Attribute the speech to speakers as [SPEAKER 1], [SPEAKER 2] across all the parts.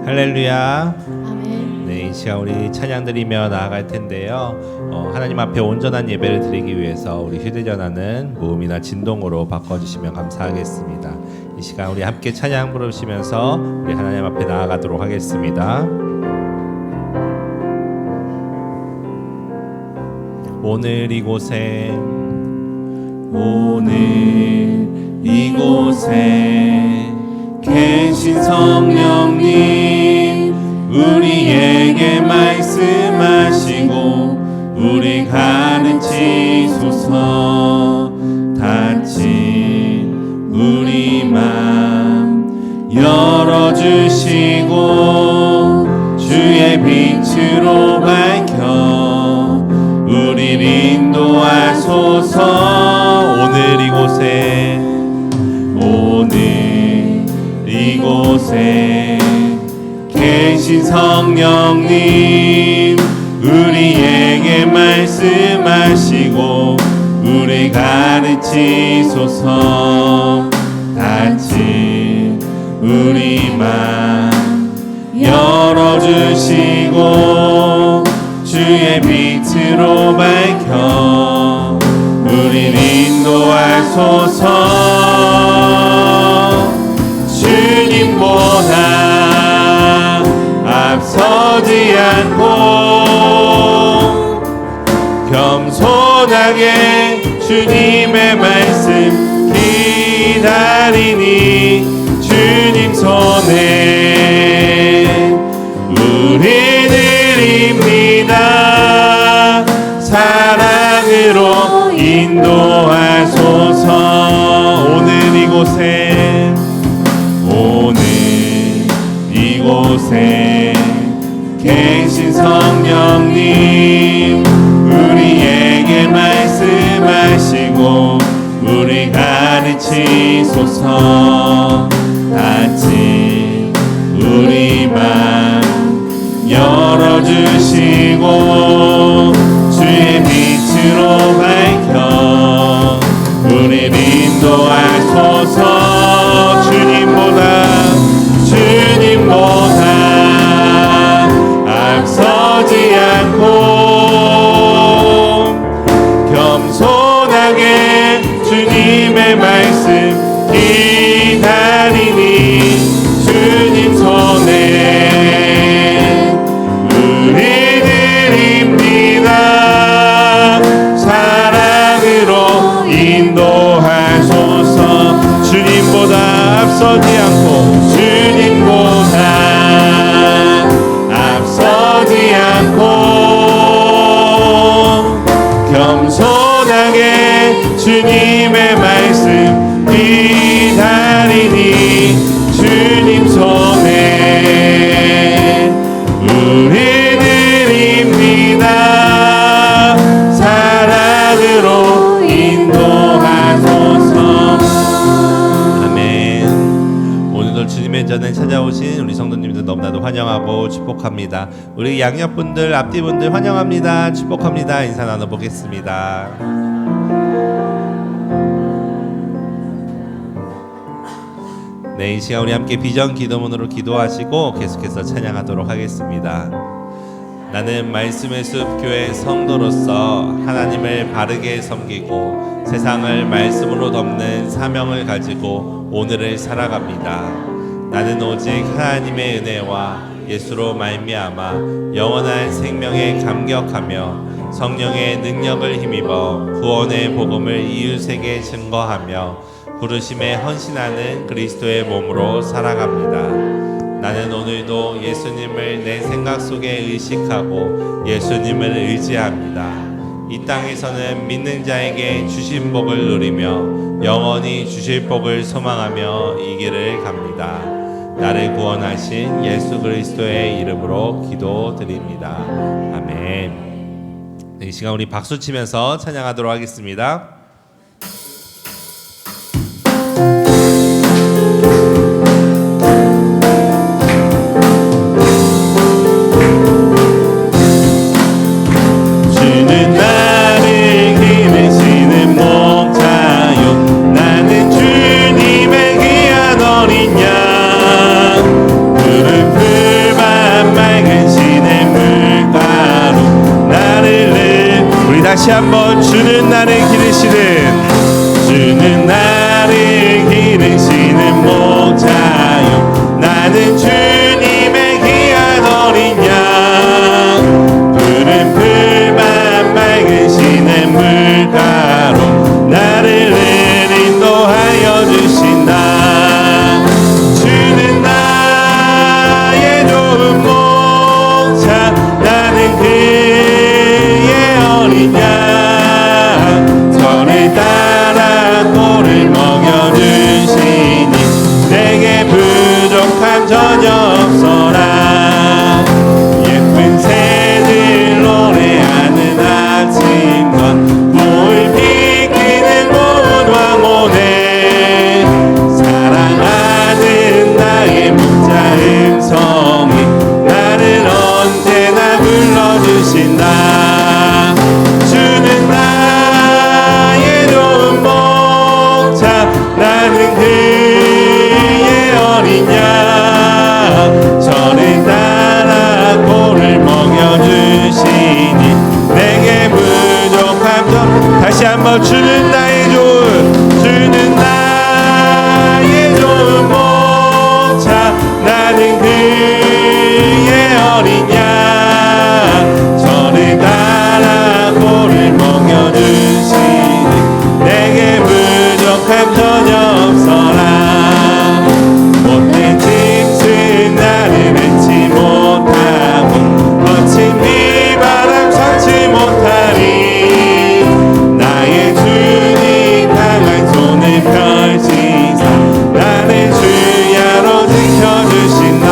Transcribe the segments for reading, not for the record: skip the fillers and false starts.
[SPEAKER 1] 할렐루야.
[SPEAKER 2] 아멘.
[SPEAKER 1] 네, 이 시간 우리 찬양 드리며 나아갈 텐데요. 하나님 앞에 온전한 예배를 드리기 위해서 우리 휴대전화는 무음이나 진동으로 바꿔주시면 감사하겠습니다. 이 시간 우리 함께 찬양 부르시면서 우리 하나님 앞에 나아가도록 하겠습니다. 오늘 이곳에 계신 성령님 우리에게 말씀하시고 우리 가르치소서. 닫힌 우리 맘 열어주시고 주의 빛으로 밝혀 우릴 인도하소서. 오늘 이곳에 계신 성령님 우리에게 말씀하시고 우리 가르치소서. 닫힌 우리 맘 열어주시고 주의 빛으로 밝혀 우릴 인도하소서. 주님보다 앞서지 않고 겸손하게 주님의 말씀 기다리니 주님 손에 우리 드립니다. 사랑으로 인도하소서. 오늘 이곳에 계신 성령님 우리에게 말씀하시고 우리 가르치소서. 닫힌 우리 맘 열어주시고 주의 빛으로 밝혀 우릴 인도하소서. 주님보다 앞서지 않고 겸손하게 주님의 말씀 기다리니 주님 손에 우리 드립니다. 사랑으로 인도하소서. 주님보다 앞서지 않고 겸손하게 주님의 말씀 기다리니 주님 손에 우리 드립니다. 사랑으로 인도하소서. 아멘. 오늘도 주님의 전에 찾아오신 우리 성도님들 너무나도 환영하고 축복합니다. 우리 양옆분들, 앞뒤분들 환영합니다. 축복합니다. 인사 나눠보겠습니다. 네, 이 시간 우리 함께 비전 기도문으로 기도하시고 계속해서 찬양하도록 하겠습니다. 나는 말씀의 숲 교회 성도로서 하나님을 바르게 섬기고 세상을 말씀으로 덮는 사명을 가지고 오늘을 살아갑니다. 나는 오직 하나님의 은혜와 예수로 말미암아 영원한 생명에 감격하며 성령의 능력을 힘입어 구원의 복음을 이웃에게 증거하며 부르심에 헌신하는 그리스도의 몸으로 살아갑니다. 나는 오늘도 예수님을 내 생각 속에 의식하고 예수님을 의지합니다. 이 땅에서는 믿는 자에게 주신 복을 누리며 영원히 주실 복을 소망하며 이 길을 갑니다. 나를 구원하신 예수 그리스도의 이름으로 기도드립니다. 아멘. 이 시간 우리 박수 치면서 찬양하도록 하겠습니다. 주는 나를 기르시는 목자요 나는 주님의 귀한 어린 양. 푸른 다시 한번 주는 나를 기르시는 주는 나를 기르시는 목자요 나는 주님의 귀한 어린 양 푸른 풀만 맑으시는 물가로 나를 늘 인도하여 주신다 주는 나의 좋은 목자 나는 그의 어린 양 저를 따라 꼴을 먹여주시니 내게 부족함 전혀 없어라 예쁜 새들 노래하는 아침과 볼 비키는 모든 왕혼에 사랑하는 나의 목자 음성이 나를 언제나 불러주신다 주는 나의 좋은 목자 나는 그의 어린 양 저를 따라 꼴을 먹여주시니 내게 부족함 전 다시 한번 주는 나의 좋은 목자 나는 그의 어린 양 저를 따라 꼴을 먹여주시니 내게 부족함 전혀 없어라 못된 짐승 나를 맺지 못하고 거친 비바람 서지 못하리 나의 주님 강한 손을 펼치사 나를 주야로 지켜주신다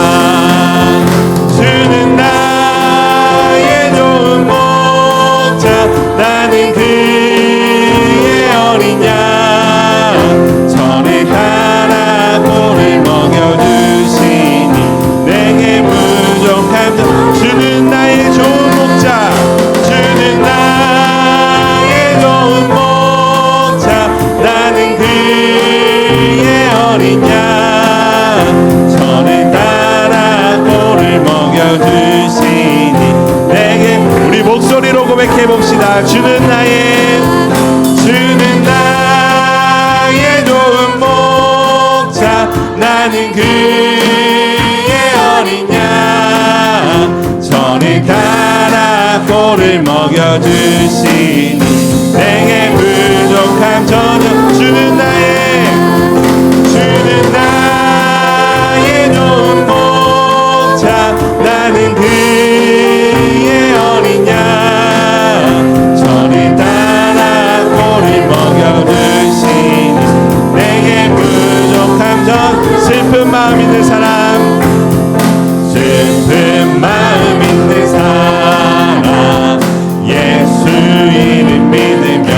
[SPEAKER 1] 주는 나의 좋은 목자 나는 그의 어린 양 저를 따라 꼴을 먹여주시니 내게 부족함 주는 나의 좋은 목자 주는 나의 좋은 목자 나는 그의 어린 양 저를 따라 꼴을 먹여주시니 내게 우리 목소리로 고백해봅시다 주는 나의 좋은 목자 나는 그의 어린 양 저를 따라 꼴을 먹여주시니 내게 부족함 전혀 주는 나의 좋은 목자 나는 그의 어린 양 저를 따라 꼴을 먹여주시니 내게 부족함 전 슬픈 마음 있는 사람 슬픈 마음 있는 사람 예수 이름 믿으면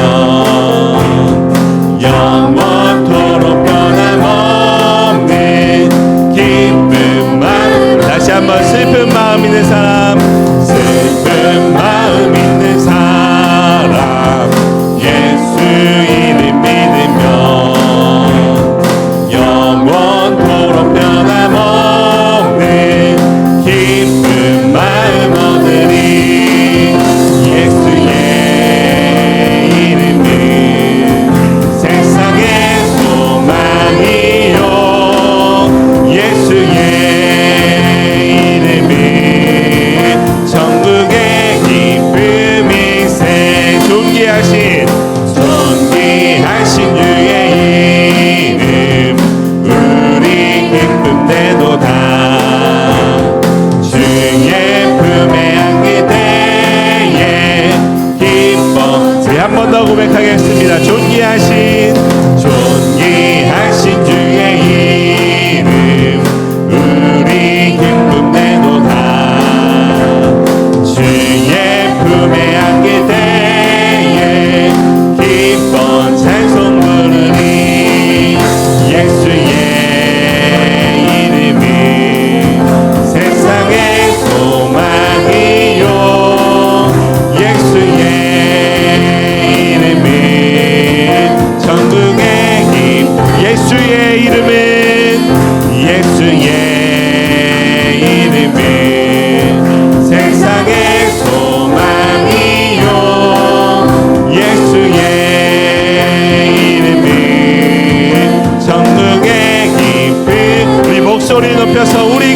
[SPEAKER 1] 영원토록 변함없는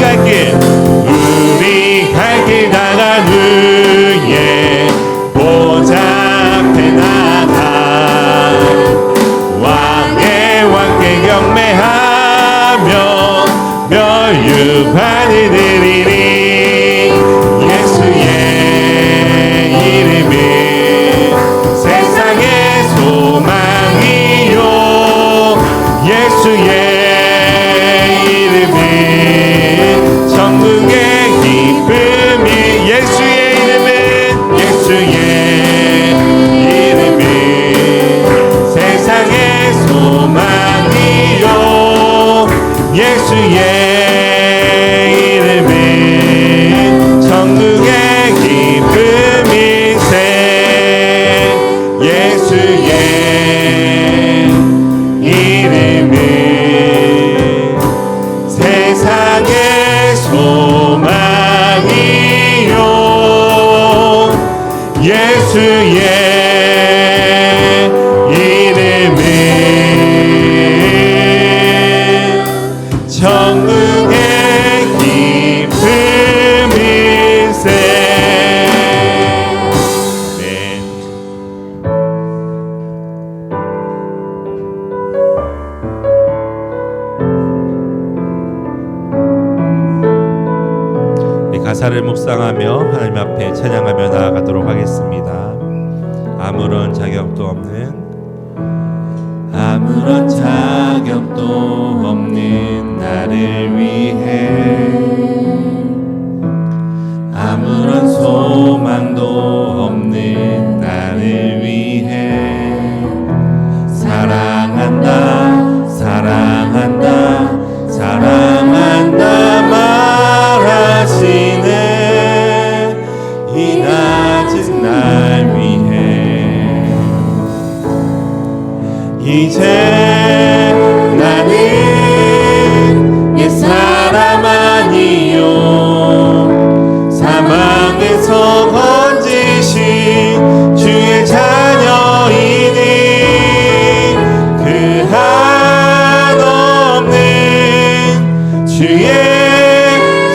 [SPEAKER 1] 갈 길, 우리 갈 길 나간 후에 보좌 앞에 나가 왕의 왕께 경배하며 멸류관을 드리리. 예수의 이름은 세상의 소망이요, 예수의 이름은 천국의 기쁨이, 예수의 이름은 세상의 소망이요, 예수의 이름은 천국의 기쁨이세. 예수의 이름은 세상의 소망이요, 예수의 이름은 천국의 기쁨일세. 네. 이 가사를 묵상하며 하나님 앞에 찬양하며 나아가도록 하겠습니다. 아무런 자격도 없는 나를 위해, 아무런 소망도 없는 나를 위해 사랑한다 말하시네. 이 낮은 날 위해 이제 나는 옛사람 아니요, 사망에서 건지신 주의 자녀이니 그 한없는 주의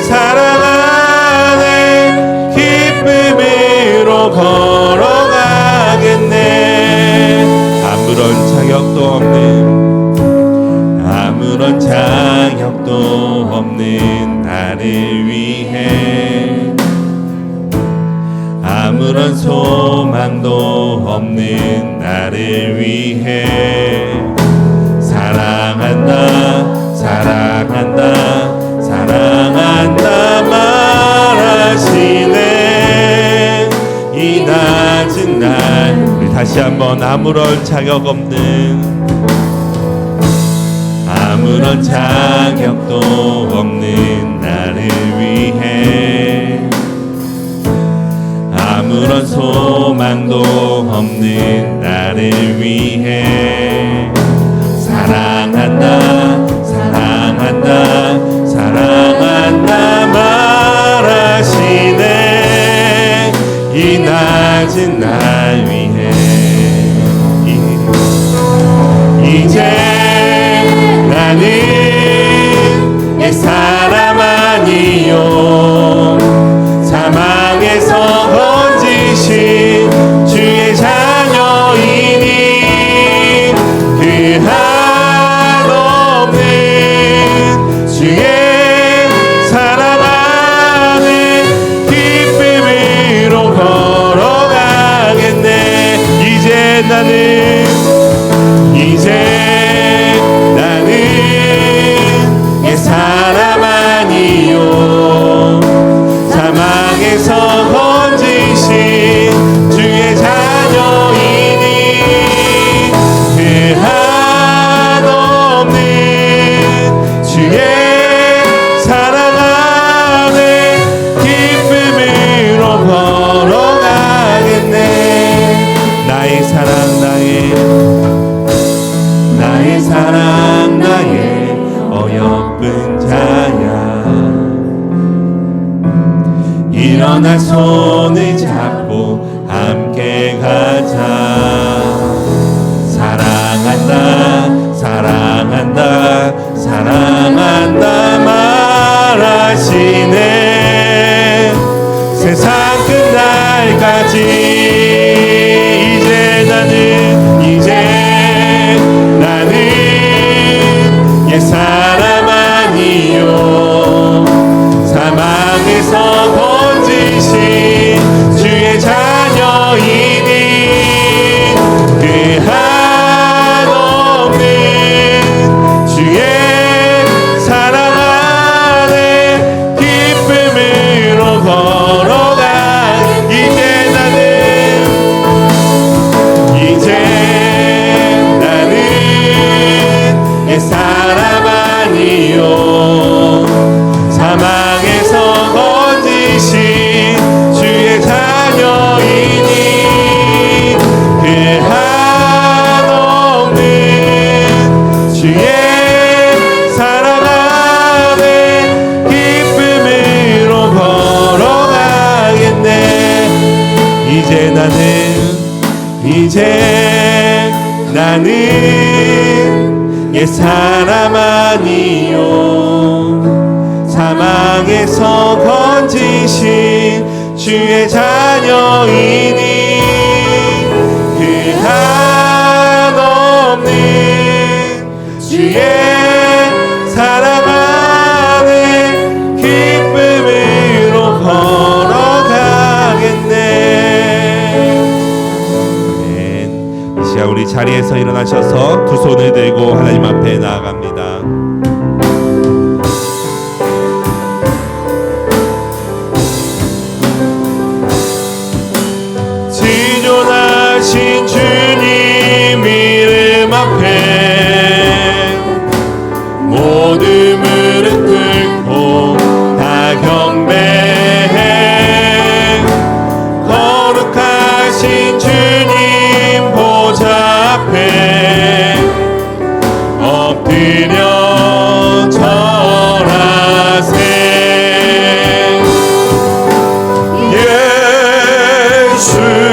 [SPEAKER 1] 사랑 안에 기쁨으로 걸어가겠네. 아무런 자격도 없는 나를 위해, 아무런 소망도 없는 나를 위해 사랑한다 말하시네. 이 낮은 날, 우리 다시 한번 아무런 자격 자격도 없는 나를 위해, 아무런 소망도 없는 나를 위해 사랑한다 말하시네. 이 낮은 날 위해 이제 나는 옛사람 아니요, 사망에서 건지신 주의 자녀이니 그 한없는 주의 사랑 안에 기쁨으로 걸어가겠네. 이제 나는 옛사람 아니요, 사망에서 건지신 주의 자녀이니 그 한없는 주의 사랑 안에 기쁨으로 걸어가겠네. 나의 사랑 나의 어여쁜 자야, 일어나 손을 잡고 함께 가자. 사랑한다 말하시 영원까지 이제 나는 옛 사람 아니요 사망에서 건지신 주의 자녀이니 그 한없는 주의 사랑 안에 기쁨으로 걸어가 이제 나는 옛 사람 아니요 사망에서 건지신 주의 자녀이니 그 한없는 주의 사랑 안에 기쁨으로 걸어가겠네 이제 나는 옛 사람 아니요 사망에서 건지신 주의 자녀이니 그 한없는 주의 사랑 안에 기쁨으로 걸어가겠네. 아멘. 이 시간 우리 자리에서 일어나셔서 두 손을 들고 하나님 앞에 나아갑니다. 지존하신 주님 이름 앞에 모든 무릎 꿇고 다 경배해 거룩하신 주님 보좌 앞에 엎드려 절하세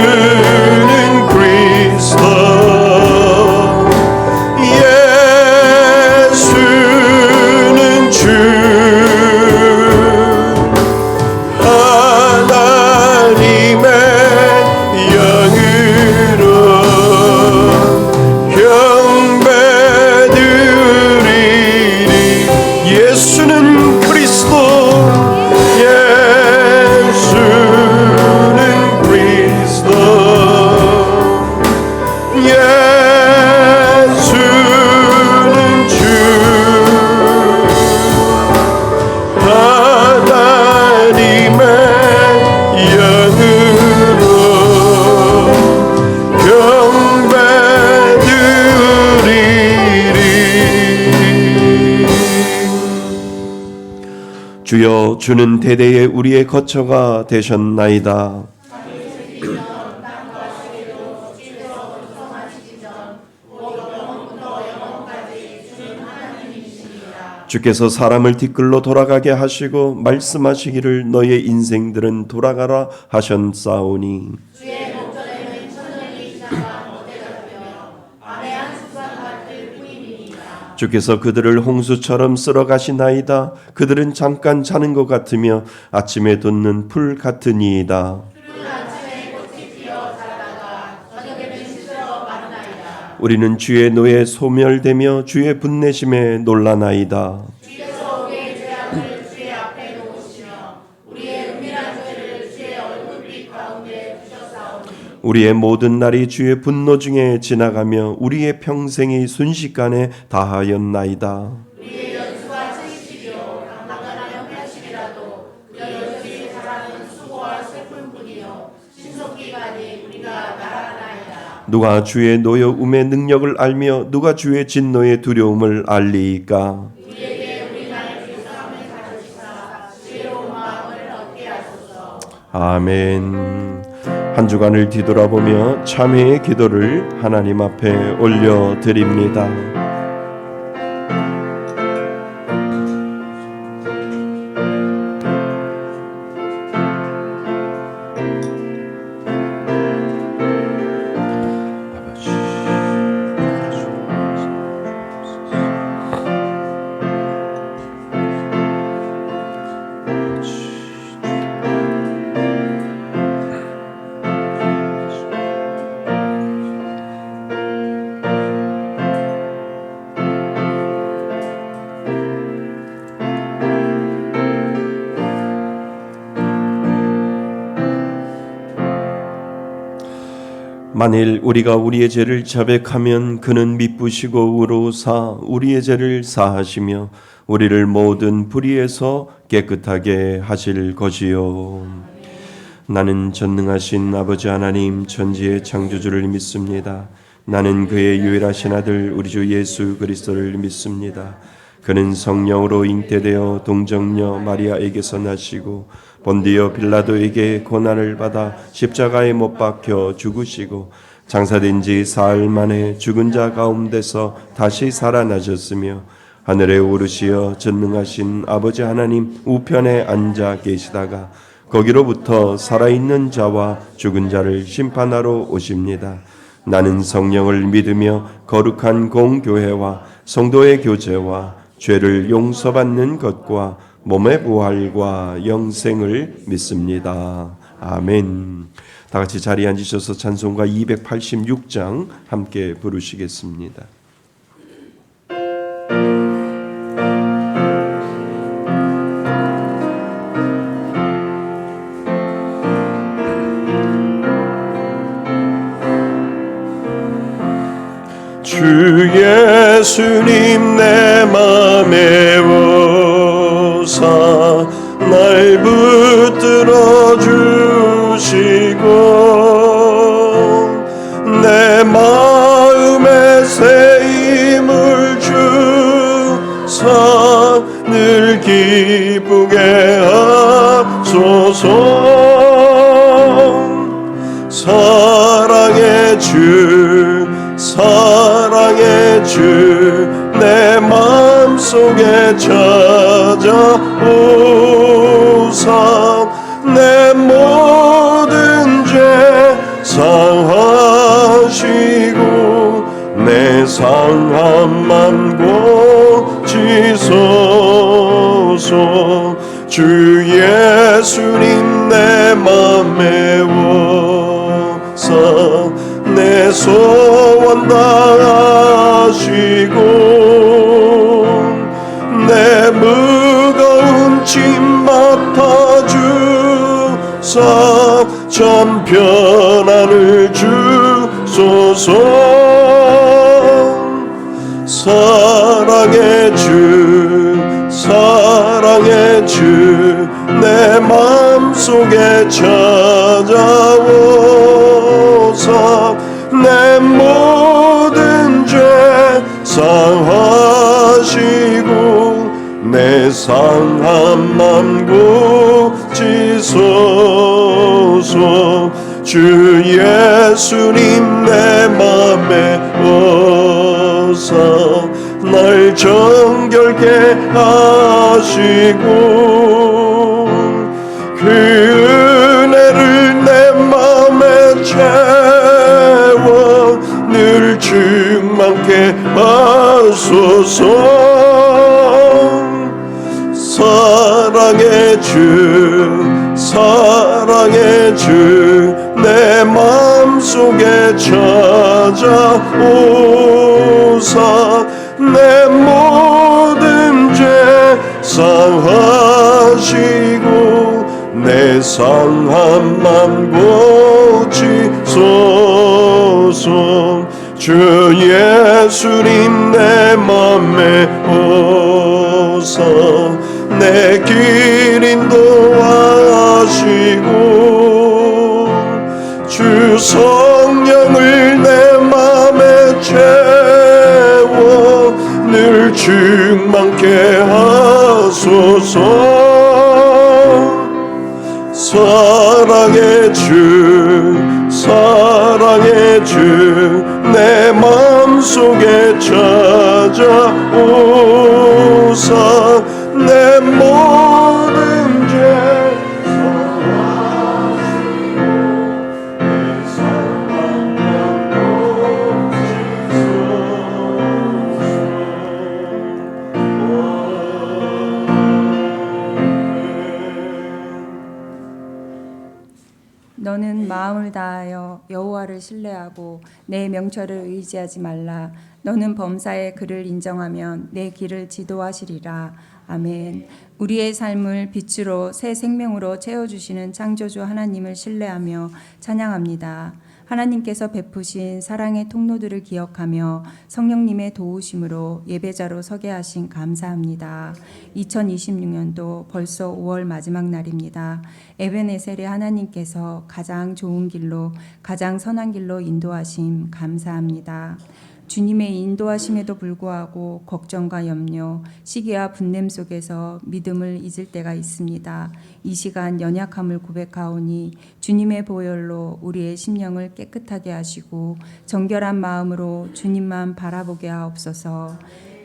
[SPEAKER 1] 예수는 그리스도 예수는 주 하나님의 영으로 경배드리리 예수는 그리스도 예수는 그리스도 예수는 주 하나님의 영으로 경배드리리 주여 주는 대대에 우리의 거처가 되셨나이다. 주께서 사람을 뒷글로 돌아가게 하시고 말씀하시기를 너의 인생들은 돌아가라 하셨사오니
[SPEAKER 2] 주의 목전에는 천년이 지나가 못되었으며 밤의 한 습관 같을 뿐이니이다.
[SPEAKER 3] 주께서 그들을 홍수처럼 쓸어 가시나이다. 그들은 잠깐 자는 것 같으며 아침에 돋는 풀 같으니이다.
[SPEAKER 2] 푸른 아침에 꽃이 피어 자라다가 저녁에는 시들어 마르나이다.
[SPEAKER 3] 우리는 주의 노에 소멸되며 주의 분내심에 놀라나이다.
[SPEAKER 2] 주께서 우리의 죄악을 주의 앞에 놓으시며 우리의 은밀한 죄를 주의 얼굴빛 가운데 두셨사오니
[SPEAKER 3] 우리의 모든 날이 주의 분노 중에 지나가며 우리의 평생이 순식간에 다하였나이다.
[SPEAKER 2] 우리의 연수가 70이요 강나가나면 80이라도 그 연수이 자라는 수고와 슬픔뿐이요 신속기간이 우리가 날아가나이다.
[SPEAKER 3] 누가 주의 노여움의 능력을 알며 누가 주의 진노의 두려움을 알리이까.
[SPEAKER 2] 우리에게 우리 나의 불쌍함을 가르치사 지혜로운 마음을 얻게 하소서.
[SPEAKER 3] 아멘. 한 주간을 뒤돌아보며 참회의 기도를 하나님 앞에 올려드립니다. 만일 우리가 우리의 죄를 자백하면 그는 미쁘시고 의로우사 우리의 죄를 사하시며 우리를 모든 불의에서 깨끗하게 하실 것이요. 나는 전능하신 아버지 하나님 천지의 창조주를 믿습니다. 나는 그의 유일하신 아들 우리 주 예수 그리스도를 믿습니다. 그는 성령으로 잉태되어 동정녀 마리아에게서 나시고 본디오 빌라도에게 고난을 받아 십자가에 못 박혀 죽으시고 장사된 지 사흘 만에 죽은 자 가운데서 다시 살아나셨으며 하늘에 오르시어 전능하신 아버지 하나님 우편에 앉아 계시다가 거기로부터 살아있는 자와 죽은 자를 심판하러 오십니다. 나는 성령을 믿으며 거룩한 공교회와 성도의 교제와 죄를 용서받는 것과 몸의 부활과 영생을 믿습니다. 아멘. 다 같이 자리에 앉으셔서 찬송가 286장 함께 부르시겠습니다. 주 예수님 내 맘에 오사 날 붙들어 주시고 내 마음에 새 힘을 주사 늘 기쁘게 하소서. 사랑의 주 사랑의 주 내 마음속에 찾아오사 내 모든 죄 사하시고 내 상한 맘 고치소서. 주 예수님 내 맘에 오사 내 소원 다하시고 내 무거운 짐 맡아주사 참 편안을 주소서. 사랑의 주 사랑의 주 내 맘속에 찾아오사 내 모든 죄 사하시고 내 상한 맘 고치소서. 주 예수님 내 맘에 오사 날 정결케 하시고 그 은혜를 내 맘에 채워 늘 충만케 하소서. 사랑의 주 사랑의 주 내 맘속에 찾아오사 내 모든 죄 사하시고 내 상한 맘 고치소서. 주 예수님 내 맘에 오사 내 길 인도하시고 주 성령을 내 맘에 채워 늘 충만케 하소서. 사랑의 주 사랑의 주 내 맘속에 찾아오사 내 모든 죄
[SPEAKER 4] 너는 마음을 다하여 여호와를 신뢰하고 내 명철을 의지하지 말라. 너는 범사에 그를 인정하면 내 길을 지도하시리라. 아멘. 우리의 삶을 빛으로 새 생명으로 채워주시는 창조주 하나님을 신뢰하며 찬양합니다. 하나님께서 베푸신 사랑의 통로들을 기억하며 성령님의 도우심으로 예배자로 서게 하신 감사합니다. 2026년도 벌써 5월 마지막 날입니다. 에베네셀의 하나님께서 가장 좋은 길로, 가장 선한 길로 인도하심 감사합니다. 주님의 인도하심에도 불구하고 걱정과 염려, 시기와 분냄 속에서 믿음을 잊을 때가 있습니다. 이 시간 연약함을 고백하오니 주님의 보혈로 우리의 심령을 깨끗하게 하시고 정결한 마음으로 주님만 바라보게 하옵소서.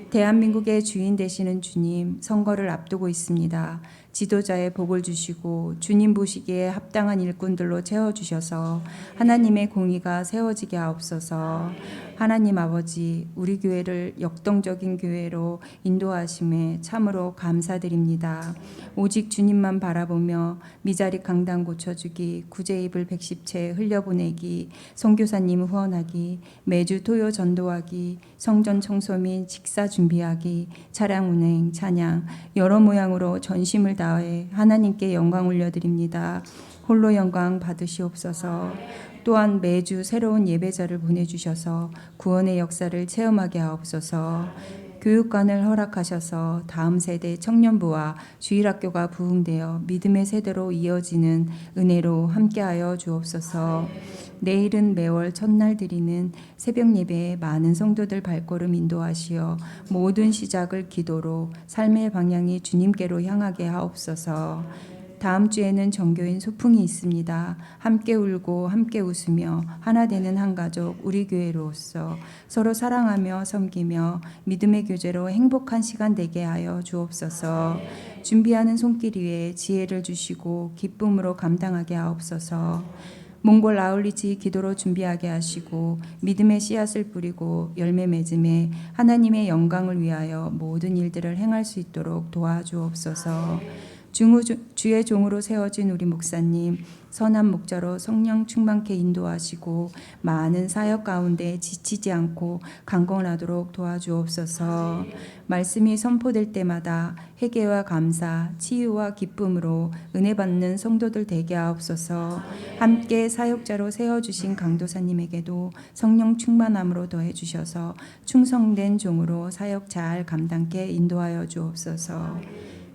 [SPEAKER 4] 대한민국의 주인 되시는 주님, 선거를 앞두고 있습니다. 지도자의 복을 주시고 주님 보시기에 합당한 일꾼들로 채워주셔서 하나님의 공의가 세워지게 하옵소서. 하나님 아버지, 우리 교회를 역동적인 교회로 인도하심에 참으로 감사드립니다. 오직 주님만 바라보며 미자리 강당 고쳐주기, 구제입을 110채 흘려보내기, 선교사님 후원하기, 매주 토요 전도하기, 성전 청소 및 식사 준비하기, 차량 운행, 찬양, 여러 모양으로 전심을 다해 하나님께 영광 올려드립니다. 홀로 영광 받으시옵소서. 또한 매주 새로운 예배자를 보내주셔서 구원의 역사를 체험하게 하옵소서. 교육관을 허락하셔서 다음 세대 청년부와 주일학교가 부흥되어 믿음의 세대로 이어지는 은혜로 함께하여 주옵소서. 내일은 매월 첫날 드리는 새벽 예배에 많은 성도들 발걸음 인도하시어 모든 시작을 기도로 삶의 방향이 주님께로 향하게 하옵소서. 다음 주에는 정교인 소풍이 있습니다. 함께 울고 함께 웃으며 하나 되는 한 가족 우리 교회로서 서로 사랑하며 섬기며 믿음의 교제로 행복한 시간 되게 하여 주옵소서. 준비하는 손길 위에 지혜를 주시고 기쁨으로 감당하게 하옵소서. 몽골 아울리지 기도로 준비하게 하시고 믿음의 씨앗을 뿌리고 열매 맺음에 하나님의 영광을 위하여 모든 일들을 행할 수 있도록 도와주옵소서. 주의 종으로 세워진 우리 목사님, 선한 목자로 성령 충만케 인도하시고 많은 사역 가운데 지치지 않고 강건하도록 도와주옵소서. 말씀이 선포될 때마다 회개와 감사, 치유와 기쁨으로 은혜 받는 성도들 되게 하옵소서. 함께 사역자로 세워주신 강도사님에게도 성령 충만함으로 더해주셔서 충성된 종으로 사역 잘 감당케 인도하여 주옵소서.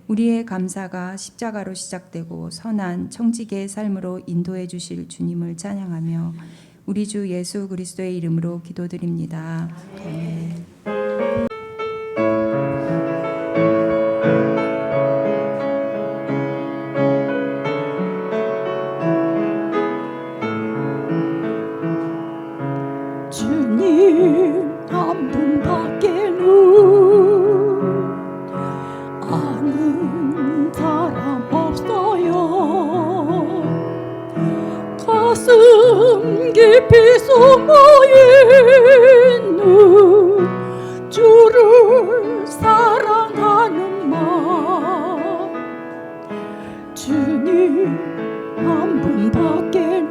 [SPEAKER 4] 우리의 감사가 십자가로 시작되고 선한 청지기의 삶으로 인도해 주실 주님을 찬양하며 우리 주 예수 그리스도의 이름으로 기도드립니다. 아멘.
[SPEAKER 5] 주님 한 분밖에는 아는 사람 없어요. 가슴 깊이 숨어있는 주를 사랑하는 마음, 주님 한 분밖에는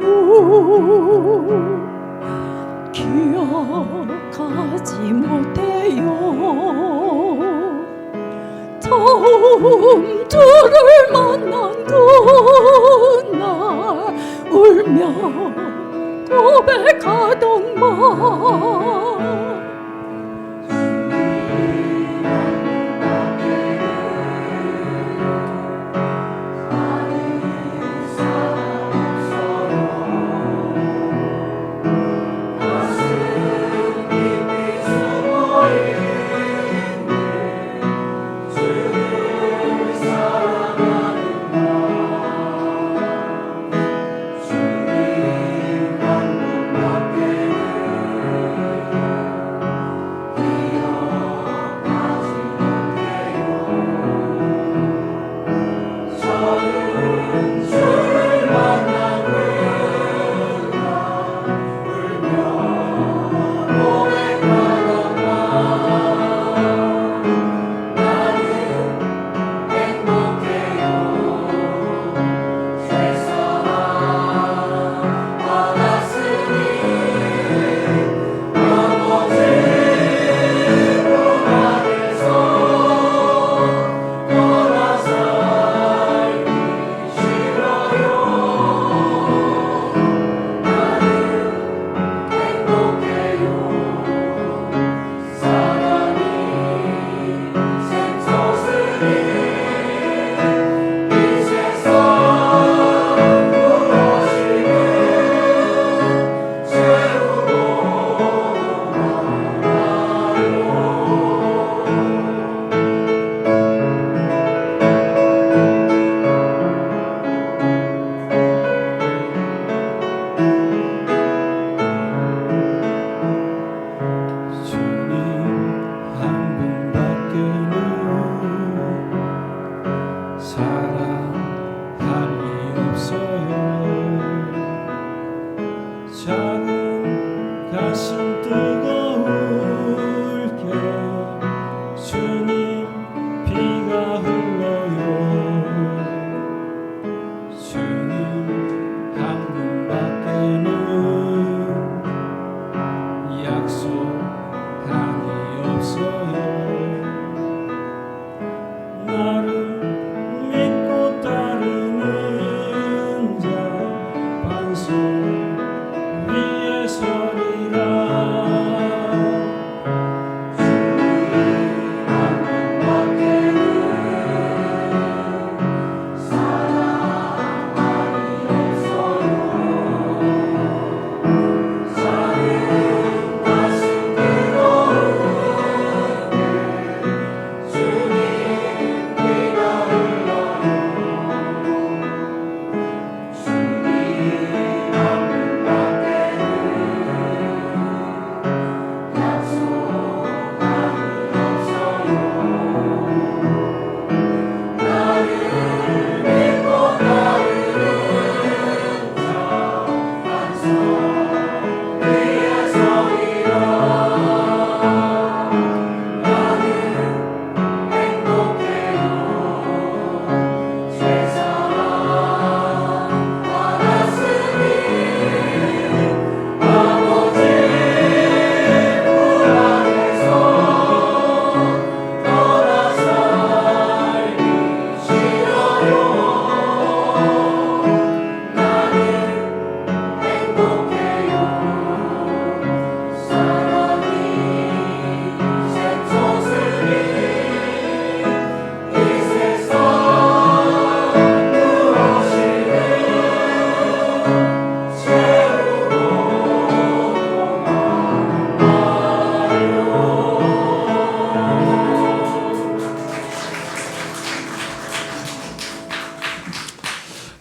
[SPEAKER 5] 기억하지 못해요. 처음 주를 만난 그날 울며 고백하던 말,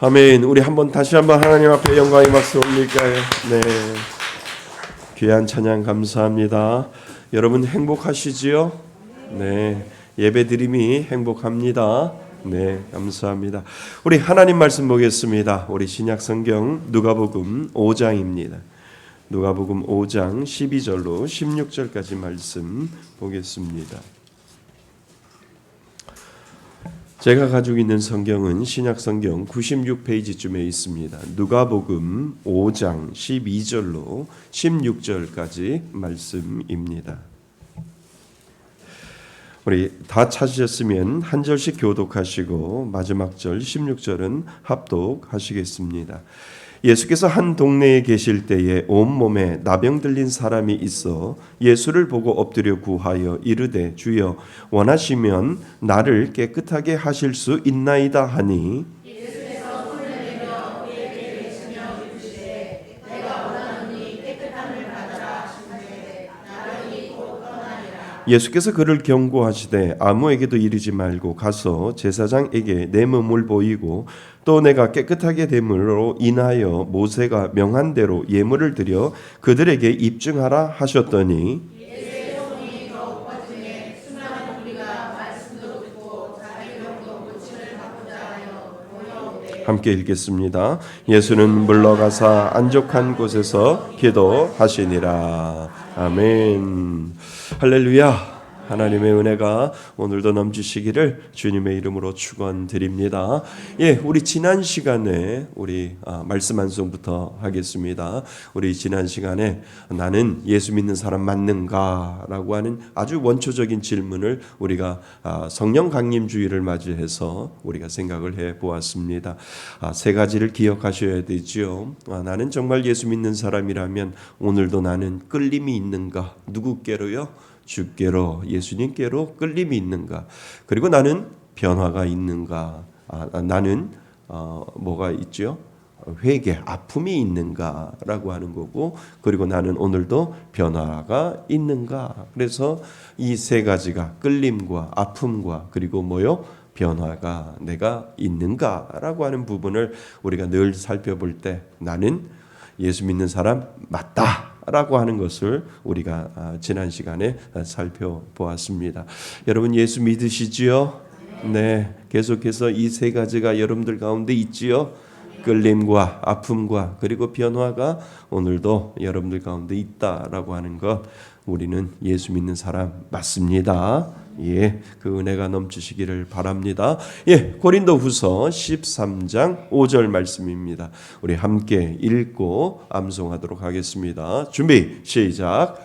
[SPEAKER 3] 아멘. 우리 다시 한번 하나님 앞에 영광의 박수 올릴까요? 네. 귀한 찬양 감사합니다. 여러분 행복하시지요? 네. 예배드림이 행복합니다. 네, 감사합니다. 우리 하나님 말씀 보겠습니다. 우리 신약 성경 누가복음 5장입니다. 누가복음 5장 12절로 16절까지 말씀 보겠습니다. 제가 가지고 있는 성경은 신약 성경 96페이지쯤에 있습니다. 누가복음 5장 12절로 16절까지 말씀입니다. 우리 다 찾으셨으면 한 절씩 교독하시고 마지막 절 16절은 합독하시겠습니다. 예수께서 한 동네에 계실 때에 온몸에 나병 들린 사람이 있어 예수를 보고 엎드려 구하여 이르되 주여 원하시면 나를 깨끗하게 하실 수 있나이다 하니
[SPEAKER 2] 예수께서 손을 내밀어 그에게 계시며 이르시되 내가 원하노니 깨끗함을 받아라 하시되 나병이 곧 떠나니라.
[SPEAKER 3] 예수께서 그를 경고하시되 아무에게도 이르지 말고 가서 제사장에게 내 몸을 보이고 또 내가 깨끗하게 됨으로 인하여 모세가 명한 대로 예물을 드려 그들에게 입증하라 하셨더니
[SPEAKER 2] 예수의 손이 더욱 퍼지매 수많은 무리가 말씀도 듣고 자기 병도 고침을 받고자 하여 모여오되
[SPEAKER 3] 함께 읽겠습니다. 예수는 물러가사 안족한 곳에서 기도하시니라. 아멘. 할렐루야. 하나님의 은혜가 오늘도 넘치시기를 주님의 이름으로 축원드립니다. 예, 우리 지난 시간에 우리 말씀 한 송부터 하겠습니다. 우리 지난 시간에 나는 예수 믿는 사람 맞는가라고 하는 아주 원초적인 질문을 우리가 성령 강림주의를 맞이해서 우리가 생각을 해 보았습니다. 세 가지를 기억하셔야 되지요. 나는 정말 예수 믿는 사람이라면 오늘도 나는 끌림이 있는가? 누구께로요? 주께로, 예수님께로 끌림이 있는가? 그리고 나는 변화가 있는가? 나는 뭐가 있죠? 회개, 아픔이 있는가라고 하는 거고, 그리고 나는 오늘도 변화가 있는가? 그래서 이 세 가지가 끌림과 아픔과 그리고 뭐요? 변화가 내가 있는가라고 하는 부분을 우리가 늘 살펴볼 때 나는 예수 믿는 사람 맞다. 라고 하는 것을 우리가 지난 시간에 살펴보았습니다. 여러분 예수 믿으시지요? 네, 계속해서 이 세 가지가 여러분들 가운데 있지요? 끌림과 아픔과 그리고 변화가 오늘도 여러분들 가운데 있다라고 하는 것, 우리는 예수 믿는 사람 맞습니다. 예, 그 은혜가 넘치시기를 바랍니다. 예, 고린도후서 13장 5절 말씀입니다. 우리 함께 읽고 암송하도록 하겠습니다. 준비, 시작.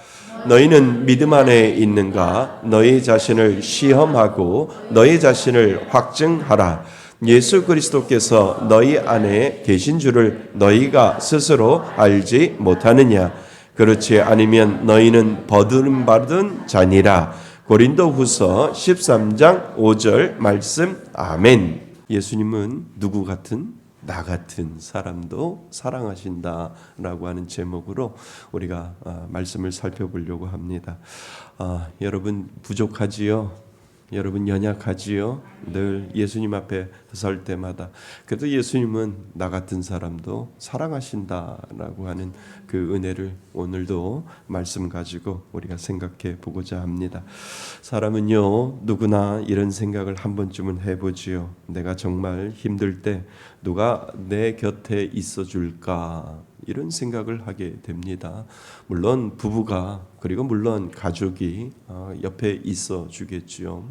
[SPEAKER 3] 너희는 믿음 안에 있는가? 너희 자신을 시험하고 너희 자신을 확증하라. 예수 그리스도께서 너희 안에 계신 줄을 너희가 스스로 알지 못하느냐? 그렇지 아니면 너희는 버림받은 자니라. 고린도후서 13장 5절 말씀. 아멘. 예수님은 누구 같은? 나 같은 사람도 사랑하신다라고 하는 제목으로 우리가 말씀을 살펴보려고 합니다. 여러분 부족하지요? 여러분 연약하지요? 늘 예수님 앞에 설 때마다. 그래도 예수님은 나 같은 사람도 사랑하신다라고 하는 그 은혜를 오늘도 말씀 가지고 우리가 생각해 보고자 합니다. 사람은요 누구나 이런 생각을 한 번쯤은 해보지요. 내가 정말 힘들 때 누가 내 곁에 있어 줄까? 이런 생각을 하게 됩니다. 물론 부부가 그리고 물론 가족이 옆에 있어 주겠지요.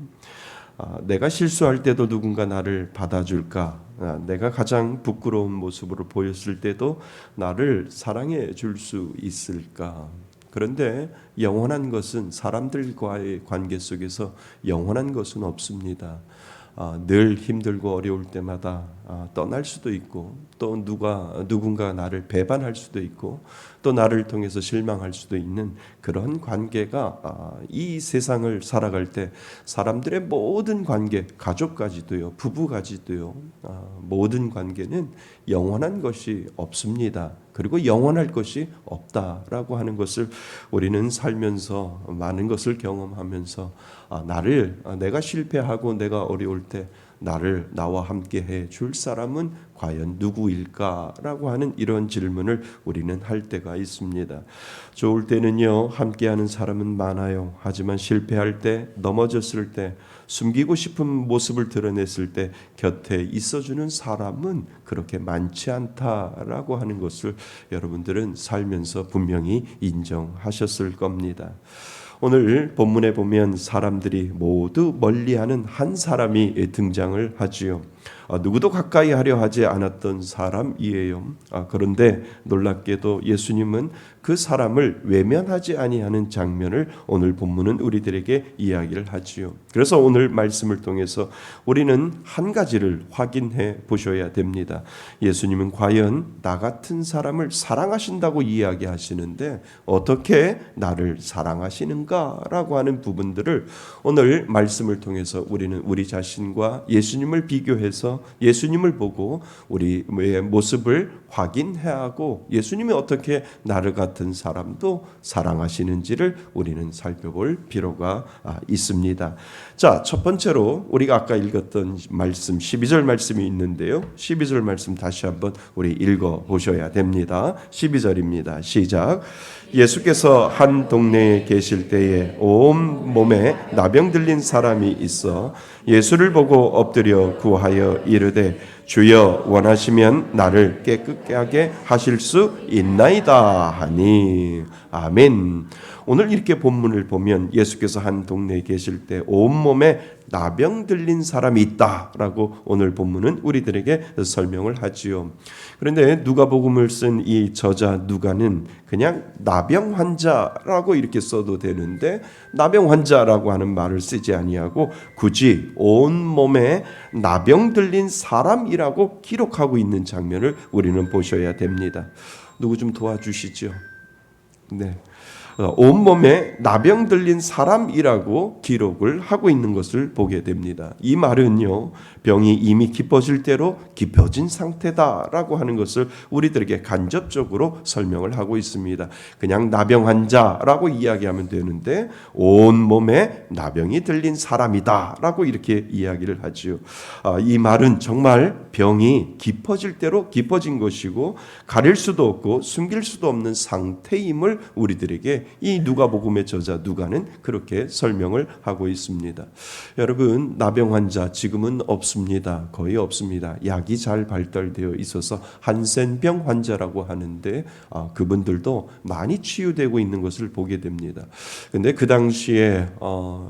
[SPEAKER 3] 내가 실수할 때도 누군가 나를 받아줄까? 내가 가장 부끄러운 모습으로 보였을 때도 나를 사랑해 줄 수 있을까? 그런데 영원한 것은 사람들과의 관계 속에서 영원한 것은 없습니다. 늘 힘들고 어려울 때마다 떠날 수도 있고 또 누군가 나를 배반할 수도 있고 또 나를 통해서 실망할 수도 있는 그런 관계가 이 세상을 살아갈 때 사람들의 모든 관계, 가족까지도요, 부부까지도요, 모든 관계는 영원한 것이 없습니다. 그리고 영원할 것이 없다라고 하는 것을 우리는 살면서 많은 것을 경험하면서 내가 실패하고 내가 어려울 때 나와 함께 해 줄 사람은 과연 누구일까라고 하는 이런 질문을 우리는 할 때가 있습니다. 좋을 때는요, 함께하는 사람은 많아요. 하지만 실패할 때, 넘어졌을 때, 숨기고 싶은 모습을 드러냈을 때 곁에 있어주는 사람은 그렇게 많지 않다라고 하는 것을 여러분들은 살면서 분명히 인정하셨을 겁니다. 오늘 본문에 보면 사람들이 모두 멀리하는 한 사람이 등장을 하지요. 누구도 가까이 하려 하지 않았던 사람이에요. 그런데 놀랍게도 예수님은 그 사람을 외면하지 아니하는 장면을 오늘 본문은 우리들에게 이야기를 하지요. 그래서 오늘 말씀을 통해서 우리는 한 가지를 확인해 보셔야 됩니다. 예수님은 과연 나 같은 사람을 사랑하신다고 이야기하시는데 어떻게 나를 사랑하시는가라고 하는 부분들을 오늘 말씀을 통해서 우리는 우리 자신과 예수님을 비교해서 예수님을 보고 우리의 모습을 확인해야 하고 예수님이 어떻게 나를 같은 사람도 사랑하시는지를 우리는 살펴볼 필요가 있습니다. 자, 첫 번째로 우리가 아까 읽었던 말씀 12절 말씀이 있는데요. 12절 말씀 다시 한번 우리 읽어 보셔야 됩니다. 12절입니다. 시작. 예수께서 한 동네에 계실 때에 온 몸에 나병 들린 사람이 있어 예수를 보고 엎드려 구하여 이르되 주여 원하시면 나를 깨끗하게 하실 수 있나이다 하니. 아멘. 오늘 이렇게 본문을 보면 예수께서 한 동네에 계실 때 온몸에 나병 들린 사람이 있다라고 오늘 본문은 우리들에게 설명을 하지요. 그런데 누가복음을 쓴 이 저자 누가는 그냥 나병 환자라고 이렇게 써도 되는데 나병 환자라고 하는 말을 쓰지 아니하고 굳이 온몸에 나병 들린 사람이라고 기록하고 있는 장면을 우리는 보셔야 됩니다. 누구 좀 도와주시죠? 네. 온몸에 나병 들린 사람이라고 기록을 하고 있는 것을 보게 됩니다. 이 말은요, 병이 이미 깊어질 대로 깊어진 상태다라고 하는 것을 우리들에게 간접적으로 설명을 하고 있습니다. 그냥 나병 환자라고 이야기하면 되는데 온몸에 나병이 들린 사람이다라고 이렇게 이야기를 하지요. 이 말은 정말 병이 깊어질 대로 깊어진 것이고 가릴 수도 없고 숨길 수도 없는 상태임을 우리들에게 이 누가복음의 저자 누가는 그렇게 설명을 하고 있습니다. 여러분, 나병 환자 지금은 없습니다. 거의 없습니다. 약이 잘 발달되어 있어서 한센병 환자라고 하는데 그분들도 많이 치유되고 있는 것을 보게 됩니다. 근데 그 당시에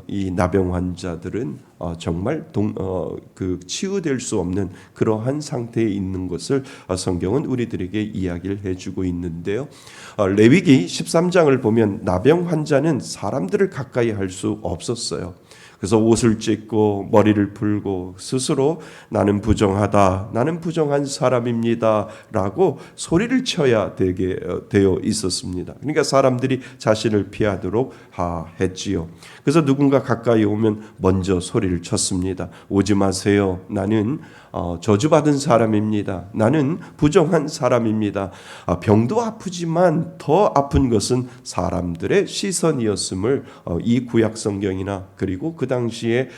[SPEAKER 3] 이 나병 환자들은 정말 치유될 수 없는 그러한 상태에 있는 것을 성경은 우리들에게 이야기를 해주고 있는데요. 레위기 13장을 보면 나병 환자는 사람들을 가까이 할 수 없었어요. 그래서 옷을 찢고 머리를 풀고 스스로 나는 부정하다, 나는 부정한 사람입니다 라고 소리를 쳐야 되게 되어 있었습니다. 그러니까 사람들이 자신을 피하도록 했지요. 그래서 누군가 가까이 오면 먼저 소리를 쳤습니다. 오지 마세요. 나는 저주받은 사람입니다. 나는 부정한 사람입니다. 병도 아프지만 더 아픈 것은 사람들의 시선이었음을 이 구약 성경이나 그리고 그 당시에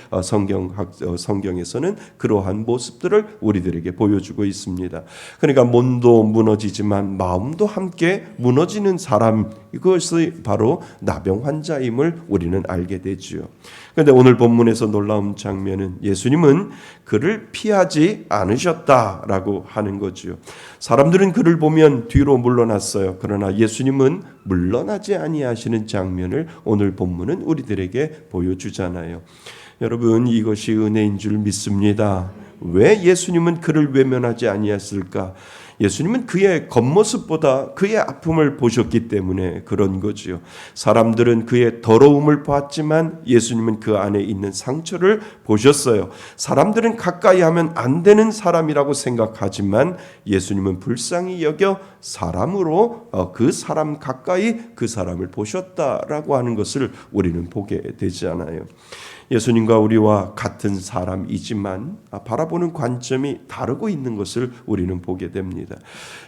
[SPEAKER 3] 성경에서는 그러한 모습들을 우리들에게 보여주고 있습니다. 그러니까 몸도 무너지지만 마음도 함께 무너지는 사람, 이것이 바로 나병 환자임을 우리는 알게 되지요. 그런데 오늘 본문에서 놀라운 장면은 예수님은 그를 피하지 않으셨다라고 하는 거지요. 사람들은 그를 보면 뒤로 물러났어요. 그러나 예수님은 물러나지 아니하시는 장면을 오늘 본문은 우리들에게 보여주잖아요. 여러분, 이것이 은혜인 줄 믿습니다. 왜 예수님은 그를 외면하지 아니했을까? 예수님은 그의 겉모습보다 그의 아픔을 보셨기 때문에 그런 거지요. 사람들은 그의 더러움을 봤지만 예수님은 그 안에 있는 상처를 보셨어요. 사람들은 가까이 하면 안 되는 사람이라고 생각하지만 예수님은 불쌍히 여겨 사람으로 그 사람 가까이 그 사람을 보셨다라고 하는 것을 우리는 보게 되지 않아요. 예수님과 우리와 같은 사람이지만 바라보는 관점이 다르고 있는 것을 우리는 보게 됩니다.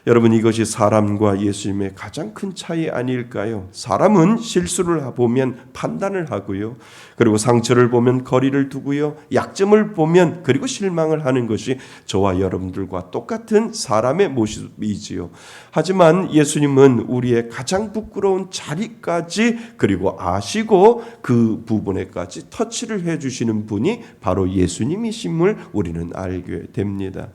[SPEAKER 3] 여러분, 이것이 사람과 예수님의 가장 큰 차이 아닐까요? 사람은 실수를 보면 판단을 하고요. 그리고 상처를 보면 거리를 두고요. 약점을 보면 그리고 실망을 하는 것이 저와 여러분들과 똑같은 사람의 모습이지요. 하지만 예수님은 우리의 가장 부끄러운 자리까지 그리고 아시고 그 부분에까지 터치를 해주시는 분이 바로 예수님이심을 우리는 알게 됩니다.